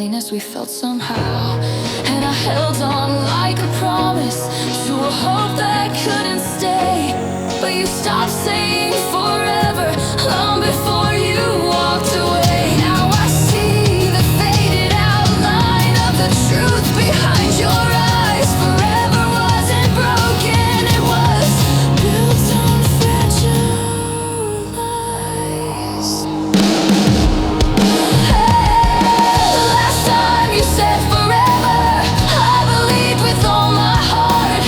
loneliness we felt somehow. And I held on like a promise to a hope that couldn't stay. But you stopped saying forever long before you walked away. Now I see the faded outline of the truth behind your eyes. Forever wasn't broken, it was built on fragile lies. The last time you said forever, I believed with all my heart.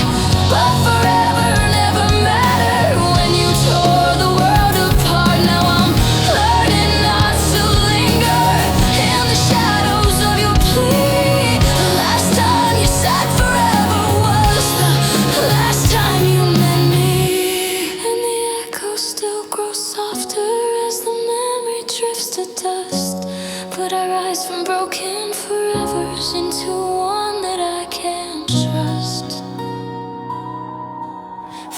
But forever never mattered when you tore the world apart. Now I'm learning not to linger in the shadows of your plea. The last time you said forever was the last time you met me. And the echo still grows softer as the memory drifts to dust. But I rise from broken forevers into one that I can trust.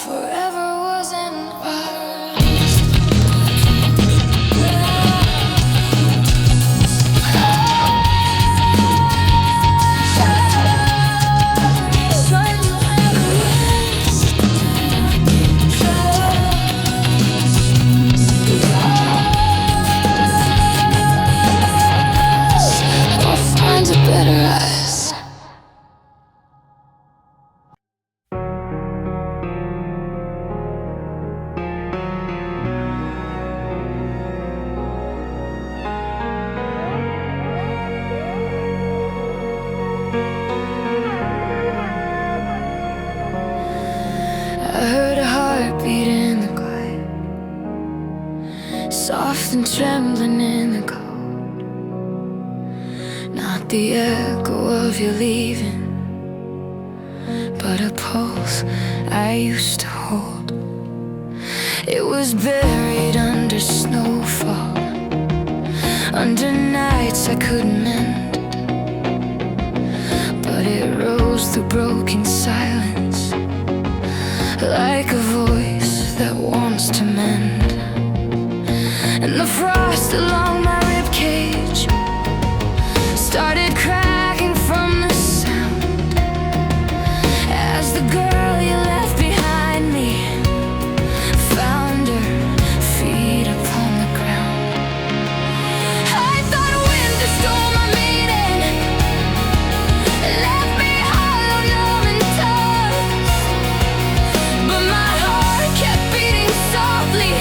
Forever wasn't ours. I'll find a better eyes. I heard a heartbeat in the quiet, soft and trembling in the cold. Not the echo of you leaving, but a pulse I used to hold. It was buried under snowfall, under nights I couldn't mend. But it rose through broken silence, like a voice that wants to mend. And the frost along my ribcage started cracking from the sound as the girl you left behind me found her feet upon the ground. I thought a winter stole my meaning, left me hollow, numb and toast. But my heart kept beating softly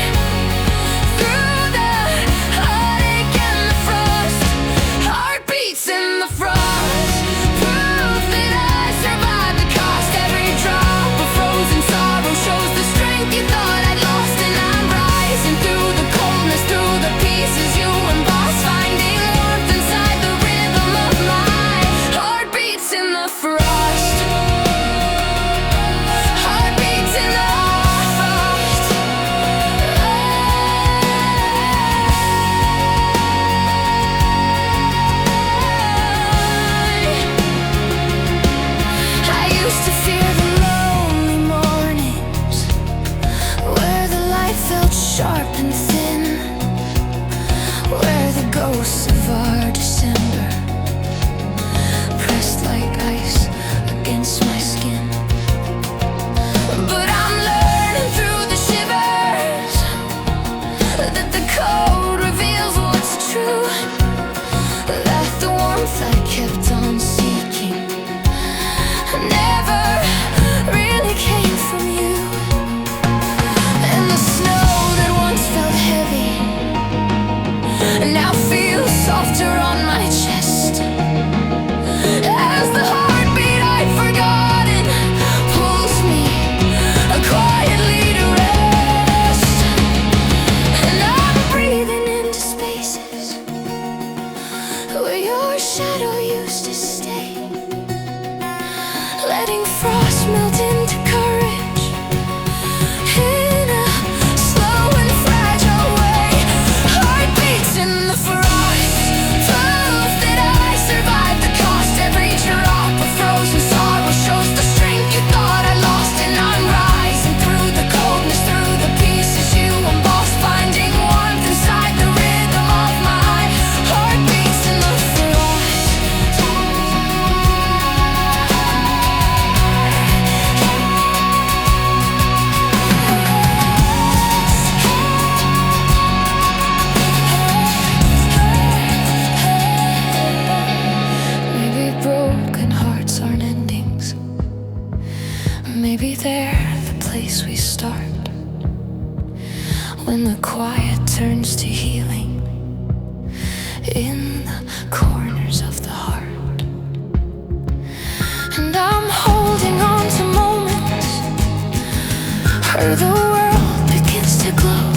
through the heartache and the frost. Heartbeats in the frost, proof that I survived the cost. Every drop of frozen sorrow shows the strength you thought I'd lost. And I'm rising through the coldness, through the pieces you embossed, finding warmth inside the rhythm of my heartbeats in the frost. Heartbeats in the frost. I used to fear the lonely mornings where the light felt sharp and thin, where the ghosts of our December pressed like ice against my skin. But I'm learning through the shivers that the cold reveals what's true, that the warmth I kept on seeking never really came from you. And the snow that once felt heavy now feels softer on my chest as the heartbeat I'd forgotten pulls me quietly to rest. And I'm breathing into spaces where your shadow used to stay, letting frost melt into courage in a slow and fragile way. Heartbeats in the frost, proof that I survived the cost. Every drop of frozen sorrow shows the strength you thought I lost. And I'm rising through the coldness, through the pieces you embossed, finding warmth inside the rhythm of my heartbeats in the frost. when the quiet turns to healing in the corners of the heart. And I'm holding on to moments where the world begins to glow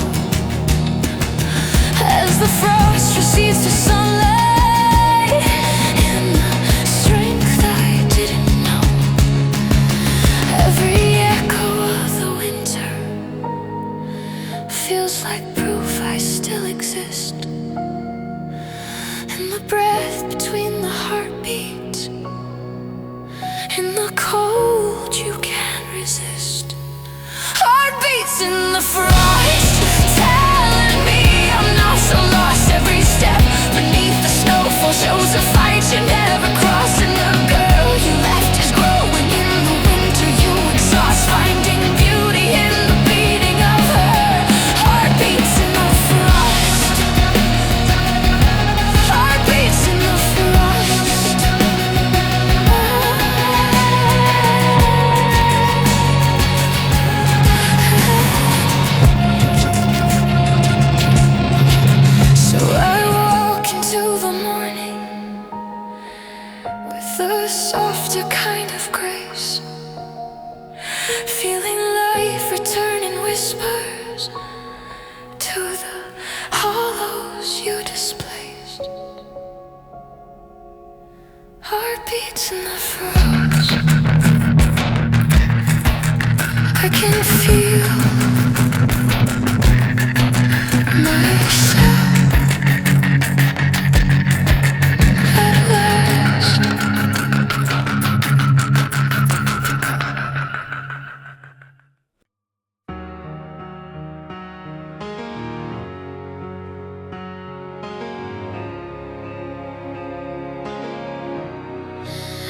as the frost recedes to sunlight in the strength I didn't know. Every echo of the winter feels like proof I still exist. In the breath between the heartbeats, in the cold you can't resist. Heartbeats in the frost, telling me I'm not so lost. Every step beneath the snowfall shows a fight you never cross. And the girl you left is growing in the winter you exhaust, finding beauty in the beating of her heartbeats in the frost. Heartbeats in the frost. So I walk into the morning with a softer kind of grace, feeling life return in whispers to the hollows you displaced. Heartbeats in the frost. I can feel myself at last.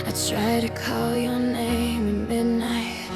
I try to call your name at midnight,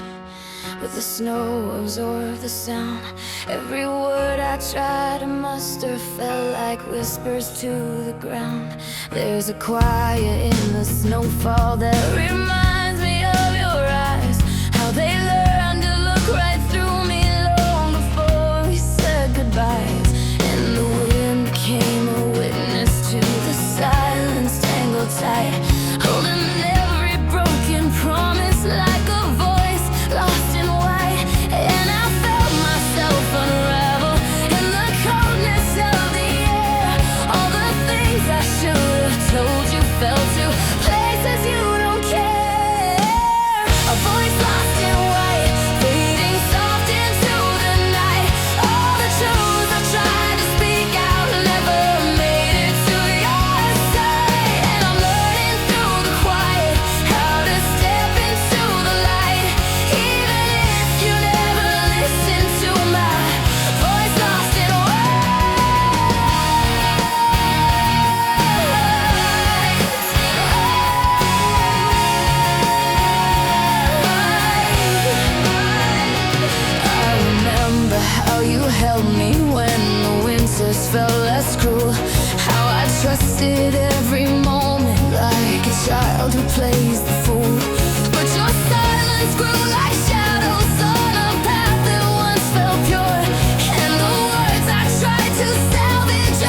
but the snow absorbed the sound. Every word I try to muster felt like whispers to the ground. There's a quiet in the snowfall that reminds me of your eyes, how they learned to look right through me long before we said goodbyes. And the wind became a witness to the silence tangled tight, holding every broken promise like a voice lost in white. And I felt myself unravel in the coldness of the air. All the things I should have told you fell to places you don't care. A voice lost in white, fading soft into the night. All the truths I tried to speak out never made it to your side. And I'm learning through the quiet how to step into the light, even if you never listen to my voice lost in I remember how you held me when the winters felt less cruel, how I trusted every moment like a child who plays the fool. But your silence grew like shadows on a path that once felt pure, and the words I tried to salvage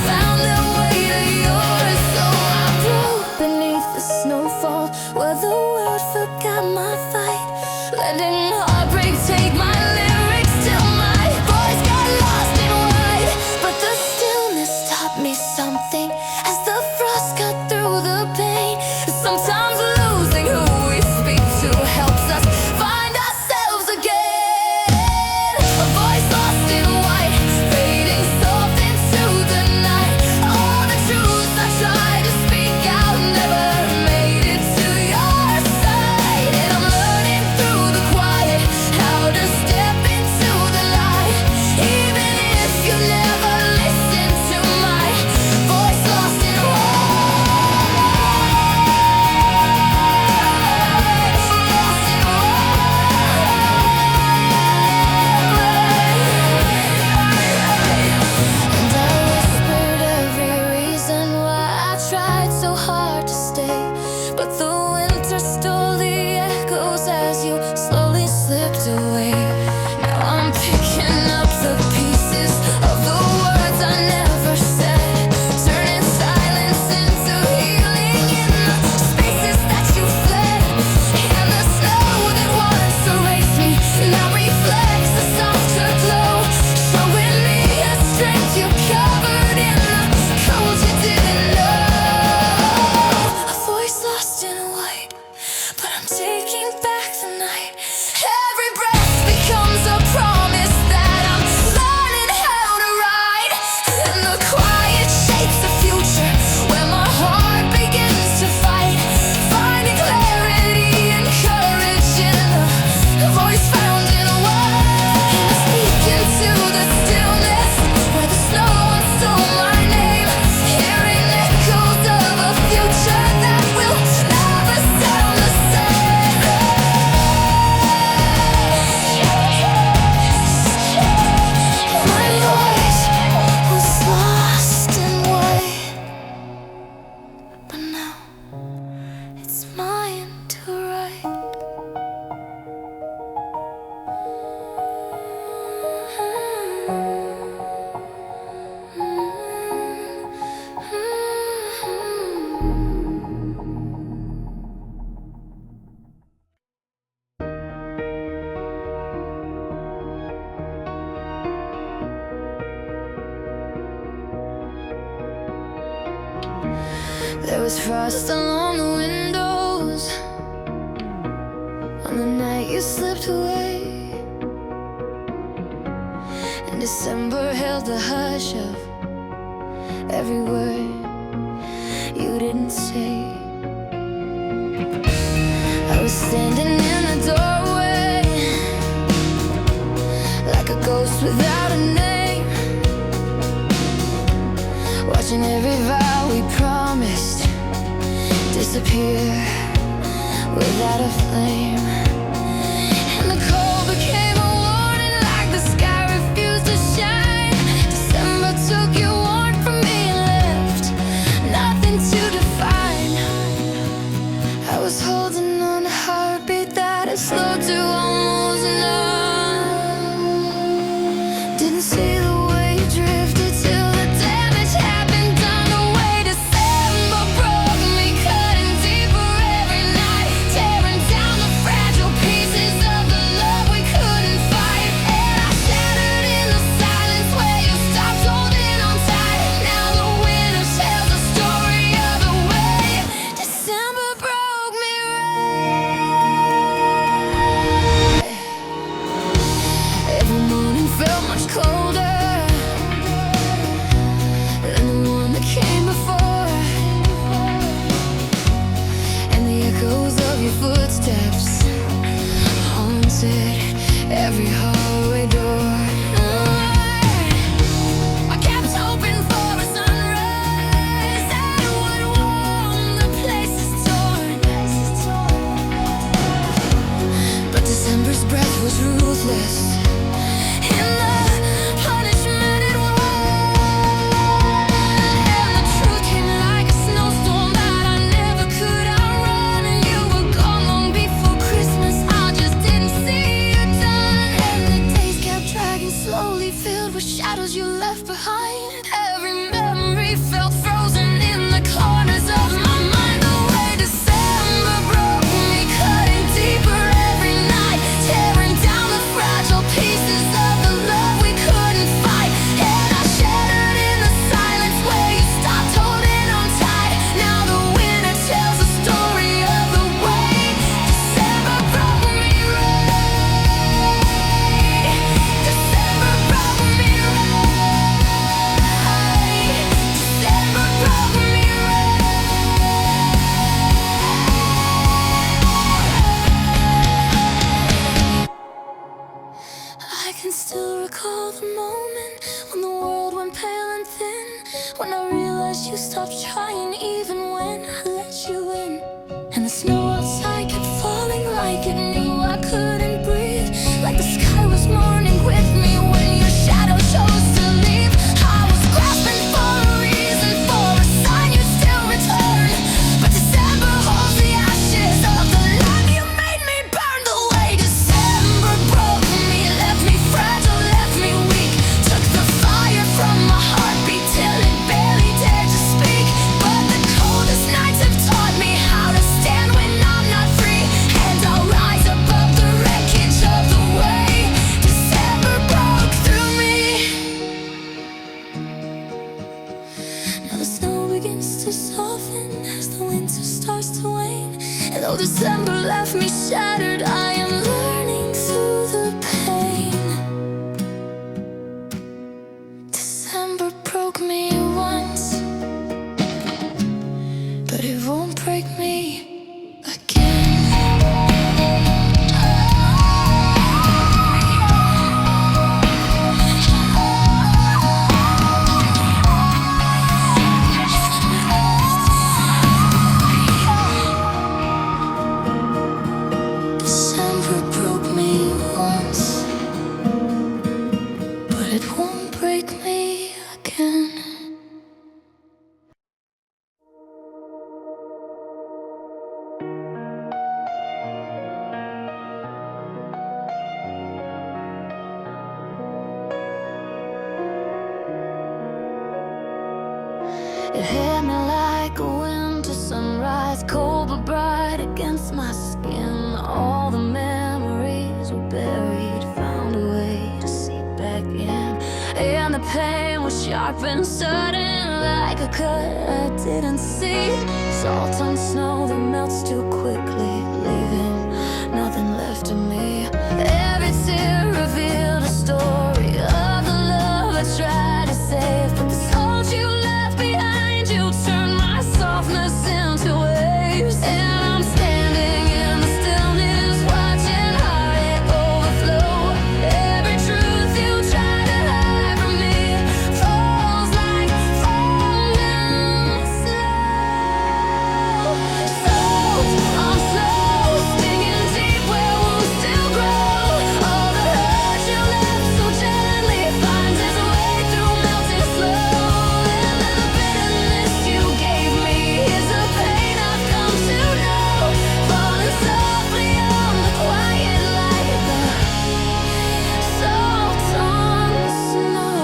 found their way to yours. So I broke beneath the snowfall where the world forgot my fight, letting heartbreak take my lyrics till my voice got lost in white. But the stillness taught me something as the frost cut through the pain. Sometimes losing who we speak to helps us find ourselves again. A voice lost in white, fading soft into the night. All the truths I tried to speak out never made it to your side. And I'm learning through the quiet how to step into the light, even if you never listen to my voice lost in And I whispered every reason why I tried so hard to stay, but the winter stole the echoes as you slowly slipped away. Now I'm picking up the pieces There was frost along the windows on the night you slipped away, and December held the hush of every word you didn't say. I was standing in the doorway like a ghost without a name, watching every vow we promised disappear without a flame. And the cold became a warning, like the sky refused to shine. December took your warmth from me and left nothing to define. I was holding on a heartbeat that had slowed to almost none. Didn't see the way you drifted till the damage happened done. The way December broke me, cutting deeper every night, tearing down the fragile pieces of the love we couldn't fight. And I shattered in the silence where you stopped holding on tight. Now the winter tells the story of the way December broke me right. Every morning felt much colder than the one that came before, and the echoes of your footsteps haunted every hallway door. I kept hoping for a sunrise that would warm the places torn, but December's breath was ruthless in the punishment it was. And the truth came like a snowstorm that I never could outrun. And you were gone long before Christmas, I just didn't see you done. And the days kept dragging slowly, filled with shadows you left behind. Every memory felt frozen in the corners of my mind. The way December broke me, cutting deeper every night, tearing down the fragile pieces of the love we couldn't fight. And I shattered in the silence where you stopped holding on tight. Now the winter tells the story of the way December broke me right. December broke me right. December broke me right. I can still recall the moment when the world went pale and thin, when I realized you stopped trying even when I let you in. And the snow outside kept falling like it knew I couldn't breathe, like the sky was mourning with me when your shadow chose to leave. I was grasping for a reason, for a sign you'd still return, but December holds the ashes of the love you made me burn. The way December broke me, left me fragile, left me weak, took the fire from my heartbeat till it barely dared to speak. But the coldest nights have taught me how to stand when I'm not free, and I'll rise above the wreckage of the way December broke through me. Now the snow begins to soften as the winter starts to wane, and though December left me shattered, I am learning through the pain. December broke me once, but it won't break me again. December broke me once, but it won't break me again. It hit me like a winter sunrise, cold but bright against my skin. All the memories were buried, found a way to seep back in. And the pain was sharp and sudden, like a cut I didn't see. Salt on snow that melts too quickly, leaving nothing left of me. Every tear revealed a story of the love I tried to save, but the salt you left behind you turned my softness into waves. And I'm standing in the stillness, watching heartache overflow. Every truth you tried to hide from me falls like falling snow. Salt on snow, stinging deep where wounds still grow. All the hurt you left so gently finds its way through melting snow. And the bitterness you gave me is a pain I've come to know. Falling softly on the quiet light, the salt on snow.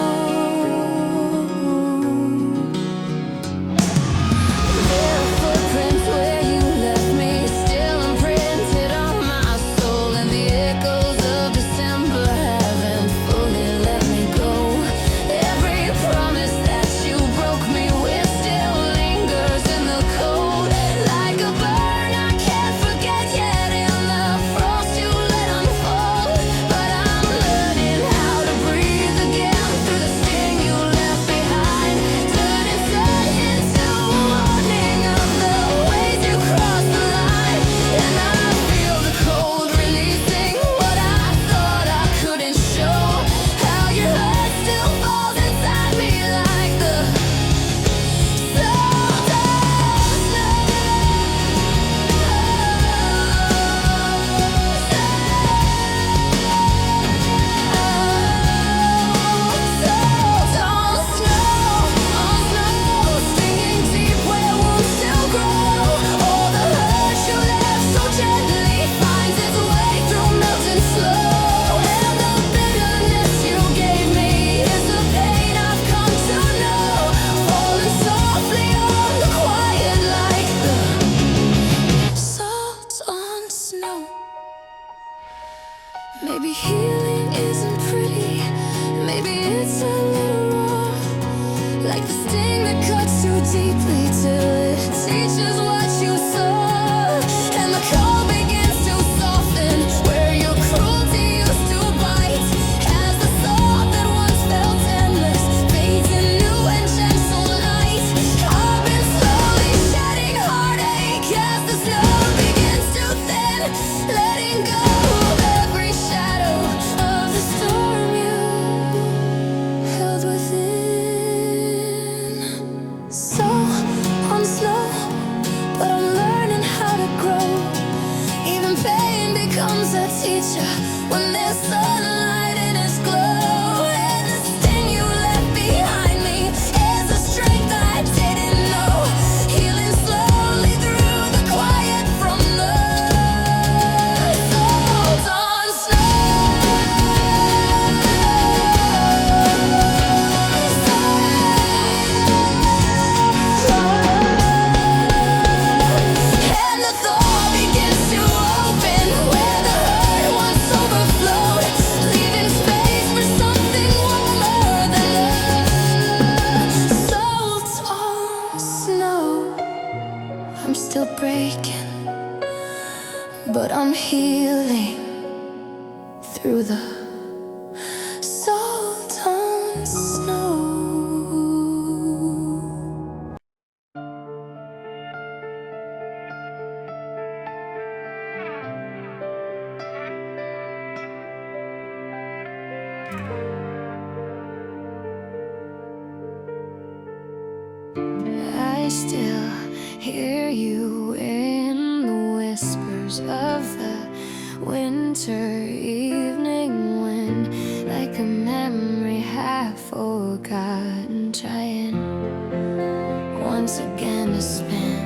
There are footprints where you left me, still imprinted on my soul, and the echoes of December haven't fully let me go. Every promise that you broke me with still lingers in the cold, like a burn I can't forget yet in the frost you let unfold. But I'm learning how to breathe again through the sting you left behind, turning sun into a warning of the ways you crossed the line. And I feel the cold releasing what I thought I couldn't show, how your hurt still falls inside me like the salt on snow, stinging deep where wounds still grow. All the hurt you left so gently finds its way through melting snow. And the bitterness you gave me is the pain I've come to know. Falling softly on the quiet like the salt on snow. Maybe healing isn't pretty, maybe it's a little raw, like the sting that cuts too deeply till it teaches what you saw. And the cold begins to soften where your cruelty used to bite, as the thought that once felt endless fades in new and gentle light. I've been slowly shedding heartache as the snow begins to thin, letting go of every shadow of the storm you held within. So on snow, but I'm learning how to grow. Even pain becomes a teacher when there's sunlight in its glow. And the sting you left behind me is the strength I didn't know, healing slowly through the quiet from the salt on and the thaw begins to open where the hurt once overflowed, leaving space for something warmer than the salt on snow. I'm still breaking, but I'm healing through the salt on snow. I still hear you in the whispers of the winter evening, when like a memory half forgotten, trying once again to spin.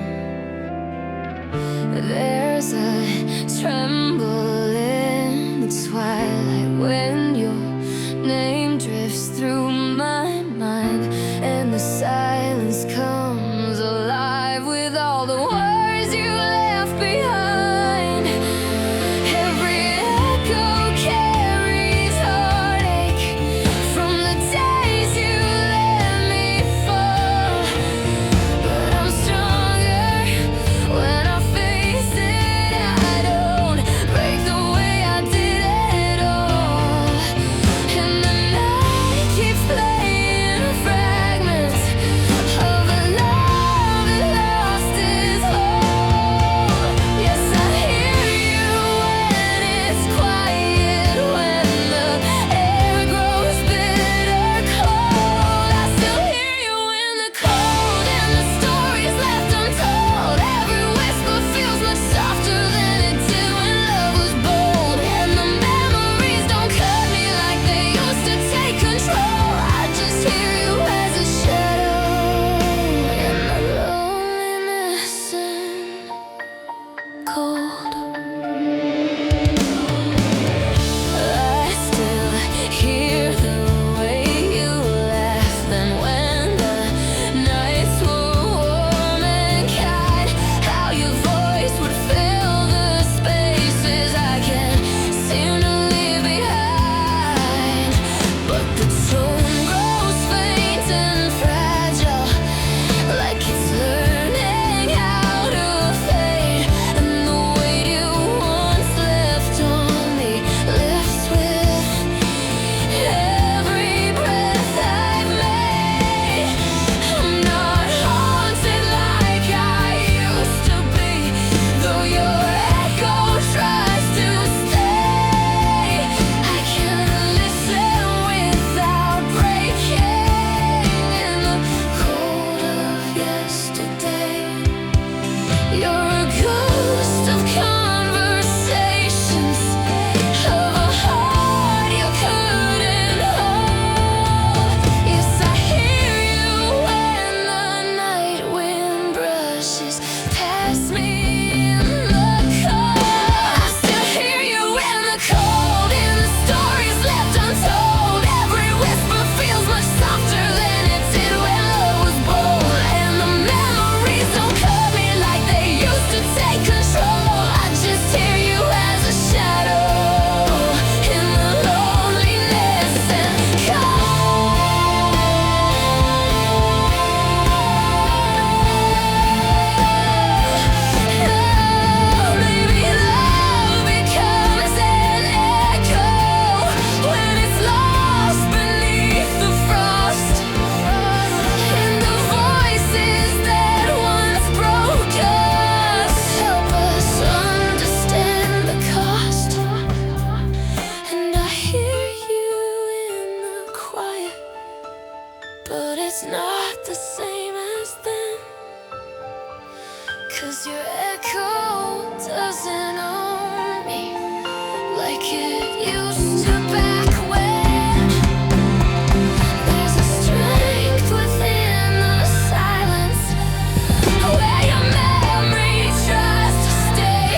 There's a tremble in the twilight when your name drifts through my mind, and the silence comes alive with all the words you left behind. Every echo carries heartache from the days you let me fall. 'cause your echo doesn't own me like it used to back when. There's a strength within the silence where your memory tries to stay.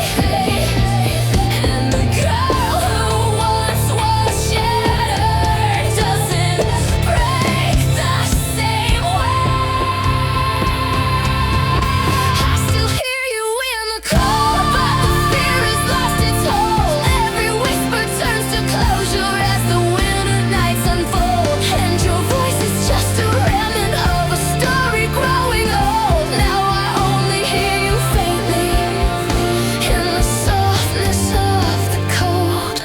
And the girl who once was shattered doesn't break the same way. I still hear you in the cold, but the fear has lost its hold. Every whisper turns to closure as the winter nights unfold. And your voice is just a remnant of a story growing old. Now I only hear you faintly in the softness of the cold.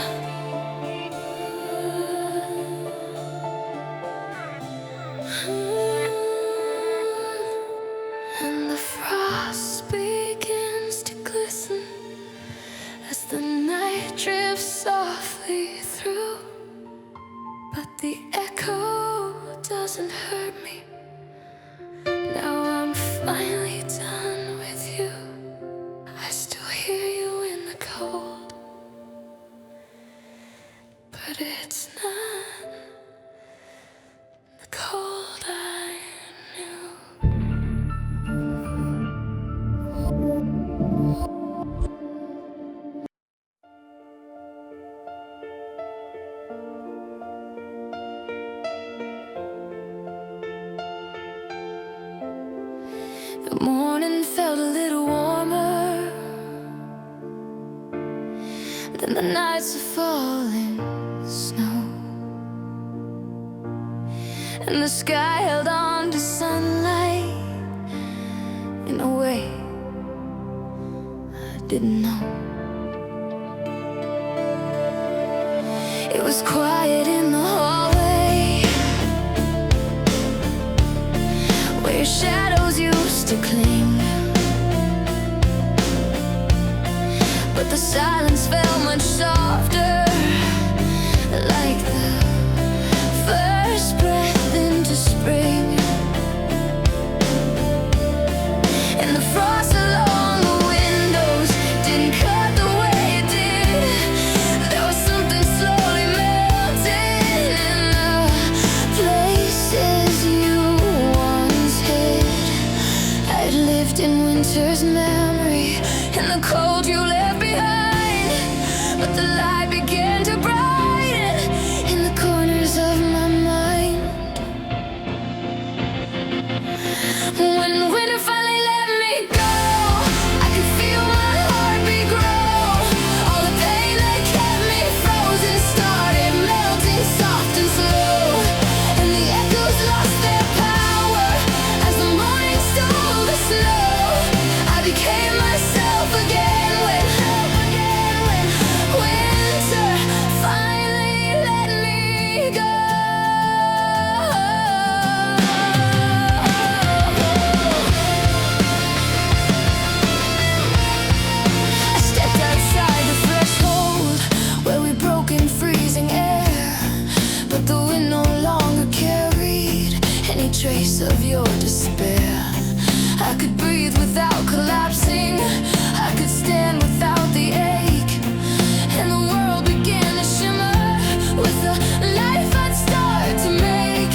And the frost begins to glisten as the night drifts softly through. But the echo doesn't hurt me. Now I'm finally done with you. I still hear you in the cold, but it's not the cold I knew. The morning felt a little warmer than the nights of falling snow, and the sky held on to sunlight in a way I didn't know. It was quiet in the hallway where shadows used to cling, but the silence felt much softer, like the first breath into spring. And the frost along the windows didn't cut the way it did. There was something slowly melting in the places you once hid. I'd lived in winter's memory, in the cold you left behind, but the light began to brighten in the corners of my mind. When winter finally let me go, I could feel my heartbeat grow. All the pain that kept me frozen started melting soft and slow, and the echoes lost their power as the morning stole the snow. I became myself again when winter finally let me go. I stepped outside the threshold where we broke in freezing air, but the wind no longer carried any trace of your despair. I could breathe without collapsing, I could stand without the ache, and the world began to shimmer with the life I'd start to make.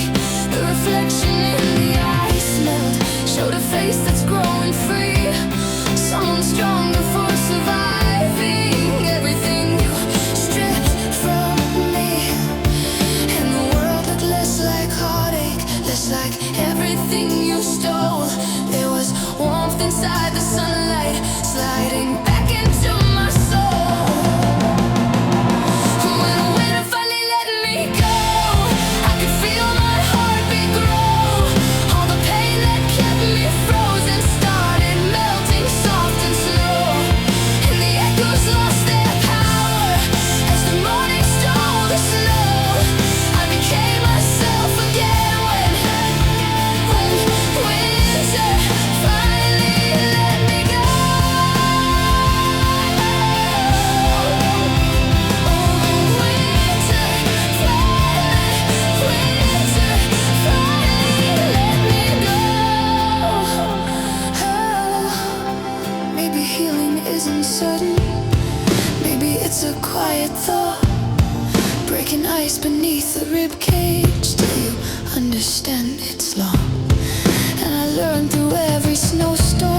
The reflection in the ice melt showed a face that's growing free, someone stronger for surviving everything you stripped from me. And the world looked less like heartache, less like everything you stole. isn't sudden. Maybe it's a quiet thought, breaking ice beneath the ribcage till you understand it's long. And I learned through every snowstorm